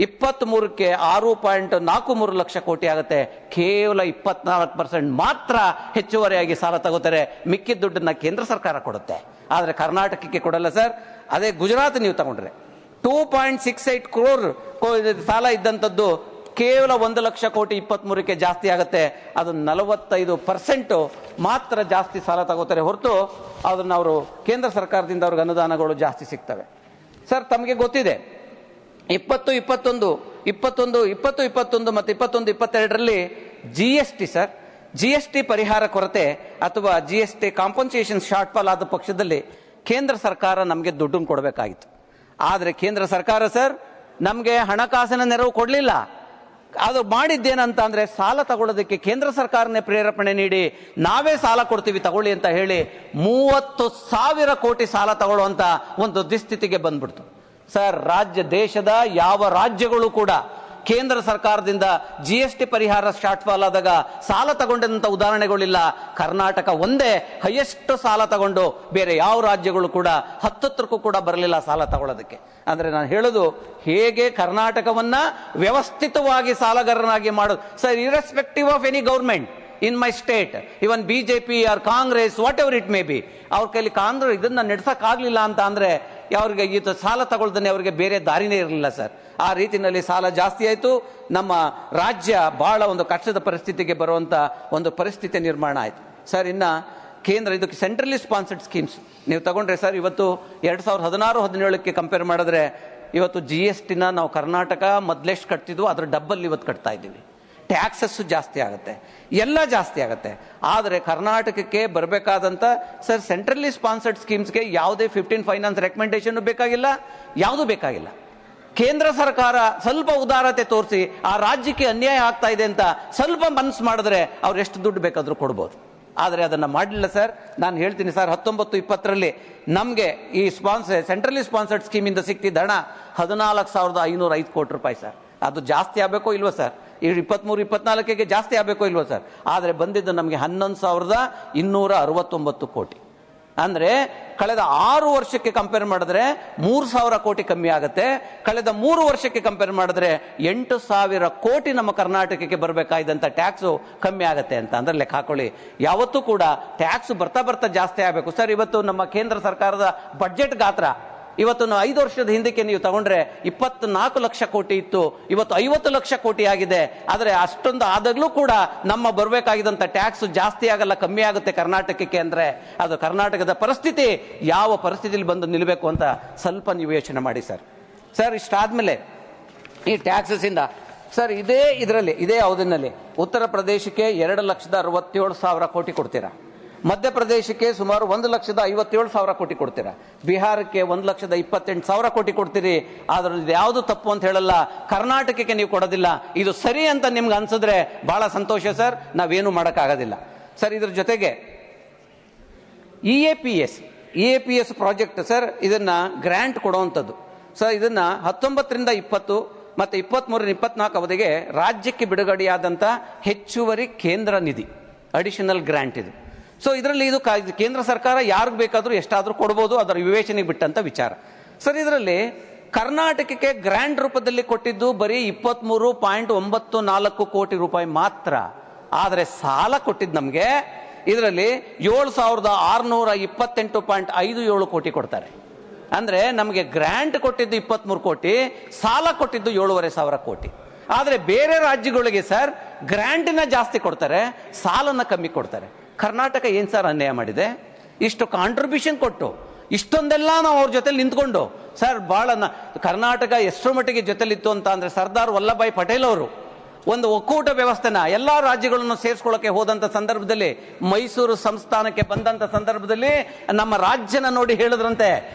23ಕ್ಕೆ 6.43 ಲಕ್ಷ ಕೋಟಿ ಆಗುತ್ತೆ. ಕೇವಲ 24% ಮಾತ್ರ ಹೆಚ್ಚುವರಿಯಾಗಿ ಸಾಲ ತಗೋತಾರೆ. ಮಿಕ್ಕಿದ ದುಡ್ಡನ್ನ ಕೇಂದ್ರ ಸರ್ಕಾರ ಕೊಡುತ್ತೆ, ಆದ್ರೆ ಕರ್ನಾಟಕಕ್ಕೆ ಕೊಡಲ್ಲ ಸರ್. ಅದೇ ಗುಜರಾತ್ ನೀವು ತಗೊಂಡ್ರೆ 2.68 ಕ್ರೋರ್ ಸಾಲ ಇದ್ದಂಥದ್ದು ಕೇವಲ 1 ಲಕ್ಷ ಕೋಟಿ 23ಕ್ಕೆ ಜಾಸ್ತಿ ಆಗುತ್ತೆ. ಅದು 45% ಮಾತ್ರ ಜಾಸ್ತಿ ಸಾಲ ತಗೋತಾರೆ ಹೊರತು ಅದನ್ನ ಅವರು ಕೇಂದ್ರ ಸರ್ಕಾರದಿಂದ ಅವ್ರಿಗೆ ಅನುದಾನಗಳು ಜಾಸ್ತಿ ಸಿಗ್ತವೆ ಸರ್. ತಮಗೆ ಗೊತ್ತಿದೆ 2021 ಮತ್ತು 21-22ರಲ್ಲಿ GST ಸರ್, GST ಪರಿಹಾರ ಕೊರತೆ ಅಥವಾ GST ಕಾಂಪನ್ಸೇಷನ್ ಶಾರ್ಟ್ ಫಾಲ್ ಆದ ಪಕ್ಷದಲ್ಲಿ ಕೇಂದ್ರ ಸರ್ಕಾರ ನಮಗೆ ದುಡ್ಡನ್ನು ಕೊಡಬೇಕಾಗಿತ್ತು. ಆದರೆ ಕೇಂದ್ರ ಸರ್ಕಾರ ಸರ್ ನಮಗೆ ಹಣಕಾಸಿನ ನೆರವು ಕೊಡಲಿಲ್ಲ. ಅದು ಮಾಡಿದ್ದೇನಂತ ಅಂದ್ರೆ ಸಾಲ ತಗೊಳ್ಳೋದಕ್ಕೆ ಕೇಂದ್ರ ಸರ್ಕಾರನೇ ಪ್ರೇರೇಪಣೆ ನೀಡಿ ನಾವೇ ಸಾಲ ಕೊಡ್ತೀವಿ ತಗೊಳ್ಳಿ ಅಂತ ಹೇಳಿ 30,000 ಕೋಟಿ ಸಾಲ ತಗೊಳ್ಳುವಂತ ಒಂದು ದುಸ್ಥಿತಿಗೆ ಬಂದ್ಬಿಡ್ತು ಸರ್. ದೇಶದ ಯಾವ ರಾಜ್ಯಗಳು ಕೂಡ ಕೇಂದ್ರ ಸರ್ಕಾರದಿಂದ GST ಪರಿಹಾರ ಶಾರ್ಟ್ ಫಾಲ್ ಆದಾಗ ಸಾಲ ತಗೊಂಡಂತ ಉದಾಹರಣೆಗಳಿಲ್ಲ. ಕರ್ನಾಟಕ ಒಂದೇ ಹೈಯೆಸ್ಟ್ ಸಾಲ ತಗೊಂಡು, ಬೇರೆ ಯಾವ ರಾಜ್ಯಗಳು ಕೂಡ ಹತ್ತತ್ರಕ್ಕೂ ಕೂಡ ಬರಲಿಲ್ಲ ಸಾಲ ತಗೊಳ್ಳೋದಕ್ಕೆ. ಅಂದ್ರೆ ನಾನು ಹೇಳೋದು, ಹೇಗೆ ಕರ್ನಾಟಕವನ್ನ ವ್ಯವಸ್ಥಿತವಾಗಿ ಸಾಲಗಾರನಾಗಿ ಮಾಡೋದು ಸರ್, irrespective of any government in my state, even BJP or Congress whatever it may be, ಅವ್ರ ಕೈಲಿ ಕಾಂಗ್ರೆಸ್ ಇದನ್ನ ನಡೆಸಕ್ ಆಗ್ಲಿಲ್ಲ ಅಂತ ಅಂದ್ರೆ ಅವ್ರಿಗೆ ಈ ಸಾಲ ತಗೊಳ್ದನೆ ಅವ್ರಿಗೆ ಬೇರೆ ದಾರಿನೇ ಇರಲಿಲ್ಲ ಸರ್. ಆ ರೀತಿಯಲ್ಲಿ ಸಾಲ ಜಾಸ್ತಿ ಆಯಿತು. ನಮ್ಮ ರಾಜ್ಯ ಬಹಳ ಒಂದು ಕಷ್ಟದ ಪರಿಸ್ಥಿತಿಗೆ ಬರುವಂತ ಒಂದು ಪರಿಸ್ಥಿತಿ ನಿರ್ಮಾಣ ಆಯಿತು ಸರ್. ಇನ್ನ ಕೇಂದ್ರ ಇದಕ್ಕೆ ಸೆಂಟ್ರಲಿ ಸ್ಪಾನ್ಸರ್ಡ್ ಸ್ಕೀಮ್ಸ್ ನೀವು ತಗೊಂಡ್ರೆ ಸರ್, ಇವತ್ತು 2016-17ಕ್ಕೆ ಕಂಪೇರ್ ಮಾಡಿದ್ರೆ ಇವತ್ತು GSTನ ನಾವು ಕರ್ನಾಟಕ ಮೊದಲೆಷ್ಟು ಕಟ್ತಿದ್ವು ಅದರ ಡಬ್ಬಲ್ ಇವತ್ತು ಕಟ್ತಾ ಇದ್ದೀವಿ. ಟ್ಯಾಕ್ಸಸ್ ಜಾಸ್ತಿ ಆಗುತ್ತೆ, ಎಲ್ಲ ಜಾಸ್ತಿ ಆಗುತ್ತೆ. ಆದರೆ ಕರ್ನಾಟಕಕ್ಕೆ ಬರಬೇಕಾದಂತ ಸರ್ ಸೆಂಟ್ರಲಿ ಸ್ಪಾನ್ಸರ್ಡ್ ಸ್ಕೀಮ್ಸ್ಗೆ ಯಾವುದೇ 15 ಫೈನಾನ್ಸ್ ರೆಕಮೆಂಡೇಶನ್ ಬೇಕಾಗಿಲ್ಲ, ಯಾವುದೂ ಬೇಕಾಗಿಲ್ಲ. ಕೇಂದ್ರ ಸರ್ಕಾರ ಸ್ವಲ್ಪ ಉದಾರತೆ ತೋರಿಸಿ ಆ ರಾಜ್ಯಕ್ಕೆ ಅನ್ಯಾಯ ಆಗ್ತಾ ಇದೆ ಅಂತ ಸ್ವಲ್ಪ ಮನಸ್ಸು ಮಾಡಿದ್ರೆ ಅವ್ರು ಎಷ್ಟು ದುಡ್ಡು ಬೇಕಾದ್ರೂ ಕೊಡ್ಬೋದು. ಆದರೆ ಅದನ್ನ ಮಾಡಲಿಲ್ಲ ಸರ್. ನಾನು ಹೇಳ್ತೀನಿ ಸರ್, 19-20ರಲ್ಲಿ ನಮಗೆ ಈ ಸೆಂಟ್ರಲಿ ಸ್ಪಾನ್ಸರ್ಡ್ ಸ್ಕೀಮಿಂದ ಸಿಕ್ತಿದ್ದ ಹಣ 14,505 ಕೋಟಿ ರೂಪಾಯಿ ಸರ್. ಅದು ಜಾಸ್ತಿ ಆಗಬೇಕೋ ಇಲ್ವೋ ಸರ್, 23-24ಗೆ ಜಾಸ್ತಿ ಆಗಬೇಕೋ ಇಲ್ವೋ ಸರ್. ಆದರೆ ಬಂದಿದ್ದು ನಮಗೆ 11,269 ಕೋಟಿ. ಅಂದ್ರೆ ಕಳೆದ 6 ವರ್ಷಕ್ಕೆ ಕಂಪೇರ್ ಮಾಡಿದ್ರೆ 3,000 ಕೋಟಿ ಕಮ್ಮಿ ಆಗುತ್ತೆ. ಕಳೆದ 3 ವರ್ಷಕ್ಕೆ ಕಂಪೇರ್ ಮಾಡಿದ್ರೆ 8,000 ಕೋಟಿ ನಮ್ಮ ಕರ್ನಾಟಕಕ್ಕೆ ಬರಬೇಕಾದಂತ ಟ್ಯಾಕ್ಸ್ ಕಮ್ಮಿ ಆಗುತ್ತೆ ಅಂತ ಅಂದ್ರೆ ಲೆಕ್ಕ ಹಾಕೊಳ್ಳಿ. ಯಾವತ್ತೂ ಕೂಡ ಟ್ಯಾಕ್ಸ್ ಬರ್ತಾ ಜಾಸ್ತಿ ಆಗಬೇಕು ಸರ್. ಇವತ್ತು ನಮ್ಮ ಕೇಂದ್ರ ಸರ್ಕಾರದ ಬಜೆಟ್ ಗಾತ್ರ ಇವತ್ತು 5 ವರ್ಷದ ಹಿಂದಕ್ಕೆ ನೀವು ತಗೊಂಡ್ರೆ 24 ಲಕ್ಷ ಕೋಟಿ ಇತ್ತು, ಇವತ್ತು 50 ಲಕ್ಷ ಕೋಟಿ ಆಗಿದೆ. ಆದರೆ ಅಷ್ಟೊಂದು ಆದಾಗ್ಲೂ ಕೂಡ ನಮ್ಮ ಬರಬೇಕಾಗಿದ್ದಂತ ಟ್ಯಾಕ್ಸ್ ಜಾಸ್ತಿ ಆಗಲ್ಲ, ಕಮ್ಮಿ ಆಗುತ್ತೆ ಕರ್ನಾಟಕಕ್ಕೆ. ಅಂದ್ರೆ ಅದು ಕರ್ನಾಟಕದ ಪರಿಸ್ಥಿತಿ ಯಾವ ಪರಿಸ್ಥಿತಿಯಲ್ಲಿ ಬಂದು ನಿಲ್ಲಬೇಕು ಅಂತ ಸ್ವಲ್ಪ ನೀವು ಯೋಚನೆ ಮಾಡಿ ಸರ್. ಇಷ್ಟಾದ್ಮೇಲೆ ಈ ಟ್ಯಾಕ್ಸಸ್ ಇಂದ ಸರ್ ಇದೇ ಅವಧಿನಲ್ಲಿ ಉತ್ತರ ಪ್ರದೇಶಕ್ಕೆ 2,67,000 ಕೋಟಿ ಕೊಡ್ತೀರಾ, ಮಧ್ಯಪ್ರದೇಶಕ್ಕೆ ಸುಮಾರು 1,57,000 ಕೋಟಿ ಕೊಡ್ತೀರಾ, ಬಿಹಾರಕ್ಕೆ 1,28,000 ಕೋಟಿ ಕೊಡ್ತೀರಿ. ಆದ್ರೆ ಇದು ಯಾವುದು ತಪ್ಪು ಅಂತ ಹೇಳಲ್ಲ, ಕರ್ನಾಟಕಕ್ಕೆ ನೀವು ಕೊಡೋದಿಲ್ಲ. ಇದು ಸರಿ ಅಂತ ನಿಮ್ಗೆ ಅನ್ಸಿದ್ರೆ ಬಹಳ ಸಂತೋಷ ಸರ್, ನಾವೇನು ಮಾಡೋಕ್ಕಾಗೋದಿಲ್ಲ ಸರ್. ಇದ್ರ ಜೊತೆಗೆ EAPS ಪ್ರಾಜೆಕ್ಟ್ ಸರ್, ಇದನ್ನ ಗ್ರಾಂಟ್ ಕೊಡುವಂಥದ್ದು ಸರ್. ಇದನ್ನ 19-20 ಮತ್ತೆ 23-24 ಅವಧಿಗೆ ರಾಜ್ಯಕ್ಕೆ ಬಿಡುಗಡೆಯಾದಂತ ಹೆಚ್ಚುವರಿ ಕೇಂದ್ರ ನಿಧಿ, ಅಡಿಷನಲ್ ಗ್ರಾಂಟ್ ಇದು. ಸೊ ಇದರಲ್ಲಿ ಇದು ಕೇಂದ್ರ ಸರ್ಕಾರ ಯಾರಿಗೆ ಬೇಕಾದ್ರೂ ಎಷ್ಟಾದ್ರೂ ಕೊಡಬಹುದು, ಅದರ ವಿವೇಚನೆಗೆ ಬಿಟ್ಟಂತ ವಿಚಾರ ಸರ್. ಇದರಲ್ಲಿ ಕರ್ನಾಟಕಕ್ಕೆ ಗ್ರಾಂಟ್ ರೂಪದಲ್ಲಿ ಕೊಟ್ಟಿದ್ದು ಬರೀ 23.94 ಕೋಟಿ ರೂಪಾಯಿ ಮಾತ್ರ. ಆದರೆ ಸಾಲ ಕೊಟ್ಟಿದ್ದು ನಮಗೆ ಇದರಲ್ಲಿ 7,628.57 ಕೋಟಿ ಕೊಡ್ತಾರೆ. ಅಂದ್ರೆ ನಮಗೆ ಗ್ರಾಂಟ್ ಕೊಟ್ಟಿದ್ದು 23 ಕೋಟಿ, ಸಾಲ ಕೊಟ್ಟಿದ್ದು 7,500 ಕೋಟಿ. ಆದ್ರೆ ಬೇರೆ ರಾಜ್ಯಗಳಿಗೆ ಸರ್ ಗ್ರಾಂಟಿನ ಜಾಸ್ತಿ ಕೊಡ್ತಾರೆ, ಸಾಲನ ಕಮ್ಮಿ ಕೊಡ್ತಾರೆ. ಕರ್ನಾಟಕ ಏನ್ ಸರ್ ಅನ್ಯಾಯ ಮಾಡಿದೆ? ಇಷ್ಟು ಕಾಂಟ್ರಿಬ್ಯೂಷನ್ ಕೊಟ್ಟು ಇಷ್ಟೊಂದೆಲ್ಲ ನಾವು ಅವ್ರ ಜೊತೆ ನಿಂತ್ಕೊಂಡು ಸರ್ ಬಹಳ ಕರ್ನಾಟಕ ಎಷ್ಟರ ಮಟ್ಟಿಗೆ ಜೊತೆಲಿತ್ತು ಅಂತ ಅಂದ್ರೆ ಸರ್ದಾರ್ ವಲ್ಲಭಾಯ್ ಪಟೇಲ್ ಅವರು ಒಂದು ಒಕ್ಕೂಟ ವ್ಯವಸ್ಥೆನ ಎಲ್ಲಾ ರಾಜ್ಯಗಳನ್ನು ಸೇರಿಸ್ಕೊಳ್ಳಕ್ಕೆ ಹೋದಂತ ಸಂದರ್ಭದಲ್ಲಿ, ಮೈಸೂರು ಸಂಸ್ಥಾನಕ್ಕೆ ಬಂದಂತ ಸಂದರ್ಭದಲ್ಲಿ ನಮ್ಮ ರಾಜ್ಯನ ನೋಡಿ ಹೇಳಿದ್ರಂತೆ,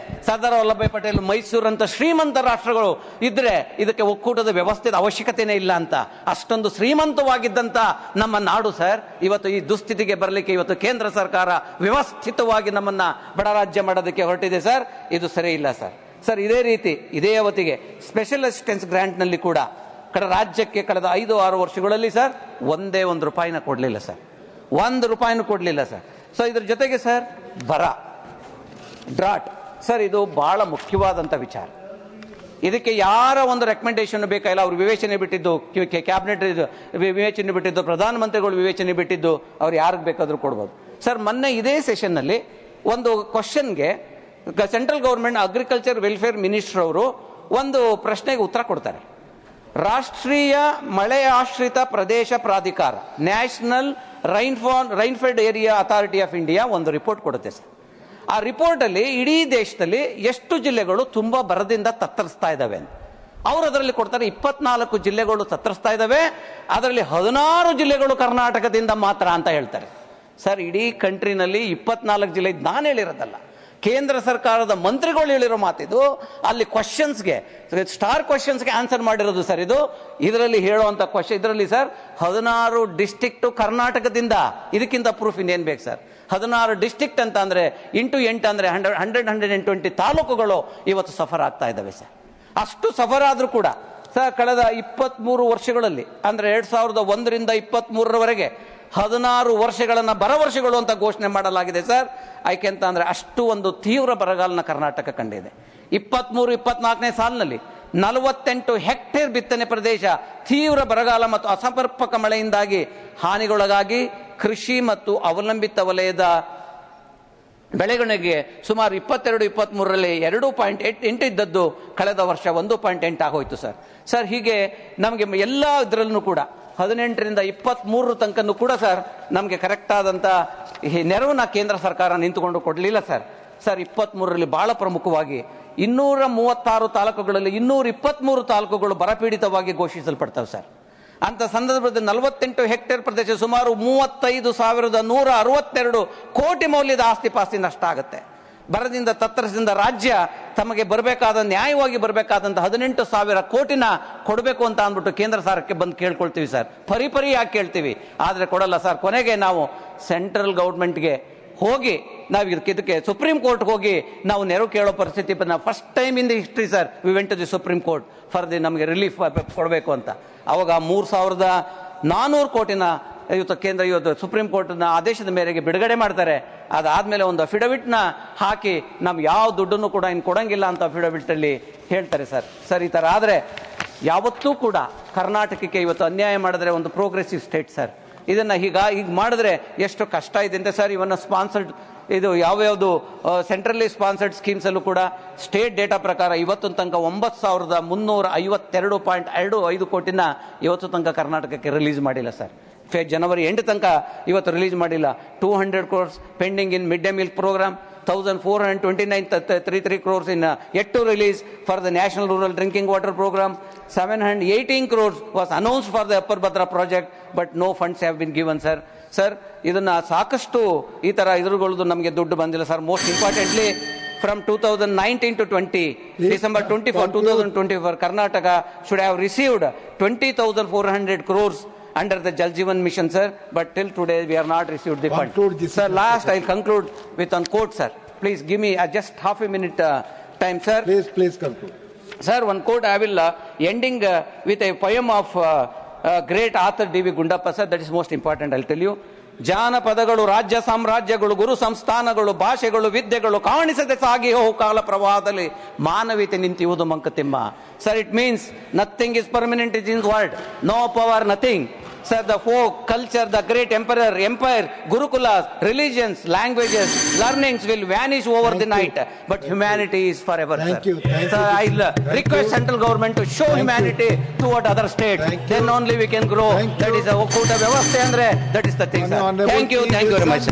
ಸರ್ದಾರ್ ವಲ್ಲಭಾಯ್ ಪಟೇಲ್ ಮೈಸೂರು ಅಂತ ಶ್ರೀಮಂತ ರಾಷ್ಟ್ರಗಳು ಇದ್ರೆ ಇದಕ್ಕೆ ಒಕ್ಕೂಟದ ವ್ಯವಸ್ಥೆದ ಅವಶ್ಯಕತೆನೇ ಇಲ್ಲ ಅಂತ, ಅಷ್ಟೊಂದು ಶ್ರೀಮಂತವಾಗಿದ್ದಂತ ನಮ್ಮ ನಾಡು ಸರ್ ಇವತ್ತು ಈ ದುಸ್ಥಿತಿಗೆ ಬರಲಿಕ್ಕೆ ಇವತ್ತು ಕೇಂದ್ರ ಸರ್ಕಾರ ವ್ಯವಸ್ಥಿತವಾಗಿ ನಮ್ಮನ್ನ ಬಡ ರಾಜ್ಯ ಮಾಡೋದಕ್ಕೆ ಹೊರಟಿದೆ ಸರ್. ಇದು ಸರಿ ಇಲ್ಲ ಸರ್. ಸರ್ ಇದೇ ರೀತಿ ಇದೇ ಅವಧಿಗೆ ಸ್ಪೆಷಲ್ ಅಸಿಸ್ಟೆನ್ಸ್ ಗ್ರಾಂಟ್ ನಲ್ಲಿ ಕೂಡ ರಾಜ್ಯಕ್ಕೆ ಕಳೆದ 5-6 ವರ್ಷಗಳಲ್ಲಿ ಸರ್ ಒಂದೇ ರೂಪಾಯಿನ ಕೊಡಲಿಲ್ಲ ಸರ್, ₹1 ಕೊಡಲಿಲ್ಲ ಸರ್. ಸೊ ಇದ್ರ ಜೊತೆಗೆ ಸರ್ ಬರ, ಡ್ರಾಟ್ ಸರ್, ಇದು ಬಹಳ ಮುಖ್ಯವಾದಂತ ವಿಚಾರ. ಇದಕ್ಕೆ ಯಾರ ಒಂದು ರೆಕಮೆಂಡೇಶನ್ ಬೇಕಾಗಿಲ್ಲ, ಅವ್ರು ವಿವೇಚನೆ ಬಿಟ್ಟಿದ್ದು, ಕ್ಯಾಬಿನೆಟ್ ವಿವೇಚನೆ ಬಿಟ್ಟಿದ್ದು, ಪ್ರಧಾನಮಂತ್ರಿಗಳು ವಿವೇಚನೆ ಬಿಟ್ಟಿದ್ದು, ಅವ್ರು ಯಾರಿಗೆ ಬೇಕಾದ್ರೂ ಕೊಡ್ಬೋದು ಸರ್. ಮೊನ್ನೆ ಇದೇ ಸೆಷನ್ ನಲ್ಲಿ ಒಂದು ಕ್ವಶನ್ಗೆ central government agriculture welfare minister ಅವರು ಒಂದು ಪ್ರಶ್ನೆಗೆ ಉತ್ತರ ಕೊಡ್ತಾರೆ. ರಾಷ್ಟ್ರೀಯ ಮಳೆ ಆಶ್ರಿತ ಪ್ರದೇಶ ಪ್ರಾಧಿಕಾರ, national rainfed area authority of India ಒಂದು ರಿಪೋರ್ಟ್ ಕೊಡುತ್ತೆ ಸರ್. ಆ ರಿಪೋರ್ಟ್ ಅಲ್ಲಿ ಇಡೀ ದೇಶದಲ್ಲಿ ಎಷ್ಟು ಜಿಲ್ಲೆಗಳು ತುಂಬಾ ಬರದಿಂದ ತತ್ತರಿಸ್ತಾ ಇದಾವೆ ಅಂತ ಅವರು ಅದರಲ್ಲಿ ಕೊಡ್ತಾರೆ. 24 ಜಿಲ್ಲೆಗಳು ತತ್ತರಿಸ್ತಾ ಇದಾವೆ, ಅದರಲ್ಲಿ 16 ಜಿಲ್ಲೆಗಳು ಕರ್ನಾಟಕದಿಂದ ಮಾತ್ರ ಅಂತ ಹೇಳ್ತಾರೆ ಸರ್. ಇಡೀ ಕಂಟ್ರಿನಲ್ಲಿ 24 ಜಿಲ್ಲೆ, ನಾನು ಹೇಳಿರೋದಲ್ಲ, ಕೇಂದ್ರ ಸರ್ಕಾರದ ಮಂತ್ರಿಗಳು ಹೇಳಿರೋ ಮಾತಿದು. ಅಲ್ಲಿ ಕ್ವಶನ್ಸ್ಗೆ, ಸ್ಟಾರ್ ಕ್ವಶನ್ಸ್ಗೆ ಆನ್ಸರ್ ಮಾಡಿರೋದು ಸರ್ ಇದು. ಇದರಲ್ಲಿ ಹೇಳುವಂತ ಕ್ವಶನ್, ಇದರಲ್ಲಿ ಸರ್ 16 ಡಿಸ್ಟ್ರಿಕ್ಟ್ ಕರ್ನಾಟಕದಿಂದ, ಇದಕ್ಕಿಂತ ಪ್ರೂಫ್ ಇನ್ನೇನ್ ಬೇಕು ಸರ್? 16 ಡಿಸ್ಟ್ರಿಕ್ಟ್ ಅಂತ ಅಂದ್ರೆ 8 ಅಂದ್ರೆ 120 ತಾಲೂಕುಗಳು ಇವತ್ತು ಸಫರ್ ಆಗ್ತಾ ಇದ್ದಾವೆ ಸರ್. ಅಷ್ಟು ಸಫರ್ ಆದ್ರೂ ಕೂಡ ಸರ್ ಕಳೆದ 23 ವರ್ಷಗಳಲ್ಲಿ ಅಂದ್ರೆ 2001ರಿಂದ 23ರವರೆಗೆ 16 ವರ್ಷಗಳನ್ನ ಬರ ವರ್ಷಗಳು ಅಂತ ಘೋಷಣೆ ಮಾಡಲಾಗಿದೆ ಸರ್. ಯಾಕೆ ಅಂತ ಅಂದ್ರೆ ಅಷ್ಟು ಒಂದು ತೀವ್ರ ಬರಗಾಲನ ಕರ್ನಾಟಕ ಕಂಡಿದೆ. 23-24ನೇ ಸಾಲಿನಲ್ಲಿ 48 ಹೆಕ್ಟೇರ್ ಬಿತ್ತನೆ ಪ್ರದೇಶ ತೀವ್ರ ಬರಗಾಲ ಮತ್ತು ಅಸಮರ್ಪಕ ಮಳೆಯಿಂದಾಗಿ ಹಾನಿಗೊಳಗಾಗಿ ಕೃಷಿ ಮತ್ತು ಅವಲಂಬಿತ ವಲಯದ ಬೆಳೆಗಳಿಗೆ ಸುಮಾರು 22-23ರಲ್ಲಿ 2.8 ಇದ್ದದ್ದು ಕಳೆದ ವರ್ಷ 1.8 ಆಗೋಯ್ತು ಸರ್. ಸರ್ ಹೀಗೆ ನಮಗೆ ಎಲ್ಲ ಇದರಲ್ಲೂ ಕೂಡ 18ರಿಂದ 23 ತನಕನೂ ಕೂಡ ಸರ್ ನಮಗೆ ಕರೆಕ್ಟ್ ಆದಂತ ನೆರವನ್ನ ಕೇಂದ್ರ ಸರ್ಕಾರ ನಿಂತುಕೊಂಡು ಕೊಡಲಿಲ್ಲ ಸರ್. ಸರ್ 23ರಲ್ಲಿ ಬಹಳ ಪ್ರಮುಖವಾಗಿ 236 ತಾಲೂಕುಗಳಲ್ಲಿ 223 ತಾಲೂಕುಗಳು ಬರಪೀಡಿತವಾಗಿ ಘೋಷಿಸಲ್ಪಡ್ತವೆ ಸರ್. ಅಂತ ಸಂದರ್ಭದಲ್ಲಿ 48 ಹೆಕ್ಟೇರ್ ಪ್ರದೇಶ ಸುಮಾರು 35,162 ಕೋಟಿ ಮೌಲ್ಯದ ಆಸ್ತಿ ಪಾಸ್ತಿ ನಷ್ಟ ಆಗುತ್ತೆ. ಬರದಿಂದ ತತ್ತರಿಸಿದ ರಾಜ್ಯ ತಮಗೆ ಬರಬೇಕಾದ, ನ್ಯಾಯವಾಗಿ ಬರಬೇಕಾದಂತ 18,000 ಕೋಟಿನ ಕೊಡಬೇಕು ಅಂತ ಅಂದ್ಬಿಟ್ಟು ಕೇಂದ್ರ ಸರ್ಕಾರಕ್ಕೆ ಬಂದು ಕೇಳ್ಕೊಳ್ತೀವಿ ಸರ್. ಪರಿಯಾಗಿ ಕೇಳ್ತೀವಿ, ಆದ್ರೆ ಕೊಡಲ್ಲ ಸರ್. ಕೊನೆಗೆ ನಾವು ಸೆಂಟ್ರಲ್ ಗೌರ್ಮೆಂಟ್ಗೆ ಹೋಗಿ ನಾವು ಇದಕ್ಕೆ ಸುಪ್ರೀಂ ಕೋರ್ಟ್ ಹೋಗಿ ನಾವು ನೆರವು ಕೇಳೋ ಪರಿಸ್ಥಿತಿ. First time in the history sir we went to the Supreme Court for the ನಮಗೆ ರಿಲೀಫ್ ಕೊಡಬೇಕು ಅಂತ. ಅವಾಗ 3,400 ಕೋಟಿನ ಇವತ್ತು ಕೇಂದ್ರ ಇವತ್ತು ಸುಪ್ರೀಂ ಕೋರ್ಟ್ನ ಆದೇಶದ ಮೇರೆಗೆ ಬಿಡುಗಡೆ ಮಾಡ್ತಾರೆ. ಅದಾದ್ಮೇಲೆ ಒಂದು ಅಫಿಡವಿಟ್ ನ ಹಾಕಿ ನಮ್ಗೆ ಯಾವ ದುಡ್ಡನ್ನು ಕೂಡ ಇನ್ನು ಕೊಡಂಗಿಲ್ಲ ಅಂತ ಅಫಿಡವಿಟ್ ಅಲ್ಲಿ ಹೇಳ್ತಾರೆ ಸರ್. ಸರ್ ಈ ತರ ಆದ್ರೆ ಯಾವತ್ತೂ ಕೂಡ ಕರ್ನಾಟಕಕ್ಕೆ ಇವತ್ತು ಅನ್ಯಾಯ ಮಾಡಿದ್ರೆ ಒಂದು ಪ್ರೋಗ್ರೆಸಿವ್ ಸ್ಟೇಟ್ ಸರ್. ಇದನ್ನ ಈಗ ಮಾಡಿದ್ರೆ ಎಷ್ಟು ಕಷ್ಟ ಇದೆ ಅಂತ ಸರ್. ಇವನ್ನ ಸ್ಪಾನ್ಸರ್ಡ್ ಇದು ಯಾವ್ಯಾವುದು ಸೆಂಟ್ರಲಿ ಸ್ಪಾನ್ಸರ್ಡ್ ಸ್ಕೀಮ್ಸ್ ಅಲ್ಲೂ ಕೂಡ ಸ್ಟೇಟ್ ಡೇಟಾ ಪ್ರಕಾರ ಇವತ್ತು ತನಕ 9,352.25 ಕೋಟಿನ ಇವತ್ತು ತನಕ ಕರ್ನಾಟಕಕ್ಕೆ ರಿಲೀಸ್ ಮಾಡಿಲ್ಲ ಸರ್. ಜನವರಿ 8 ತನಕ ಇವತ್ತು ರಿಲೀಸ್ ಮಾಡಿಲ್ಲ. 200 crores pending in mid day meal programme, 1,429.33 crores in yet to release for the National Rural Drinking Water Program. 718 crores was announced for the Upper Bhadra project, but no funds have been given, sir. Sir, ಇದನ್ನ ಸಾಕಷ್ಟು ಈ ತರ ಎದುರುಗೊಳ್ಳೋದು ನಮಗೆ ದುಡ್ಡು ಬಂದಿಲ್ಲ sir. Most importantly from 2019 to 20, December 24, 2024, Karnataka should have received 20,400 crores under the Jal Jeevan mission, sir, but till today we are not received the fund. Sir, last I'll conclude with one quote, sir. Please give me just half a minute time, sir. Please conclude. Sir, one quote I will ending with a poem of great author D.V. Gundappa, sir. That is most important, I'll tell you. ಜಾನಪದಗಳು, ರಾಜ್ಯ ಸಾಮ್ರಾಜ್ಯಗಳು, ಗುರು ಸಂಸ್ಥಾನಗಳು, ಭಾಷೆಗಳು, ವಿದ್ಯೆಗಳು ಕಾಣಿಸದೆ ಸಾಗಿ ಹೋಗು ಕಾಲ ಪ್ರವಾಹದಲ್ಲಿ ಮಾನವೀಯತೆ ನಿಂತಿರುವುದು Mankuthimma. Sir, it means nothing is permanent in this world, no power, nothing. Sir, the folk, culture, the great empire, gurukulas, religions, languages, learnings will vanish over the night, but humanity is forever. Thank you. Sir, I request central government to show humanity toward other states. Then only we can grow. That is a Okuta Vyavastha andre, that is the thing, sir. Thank you very much.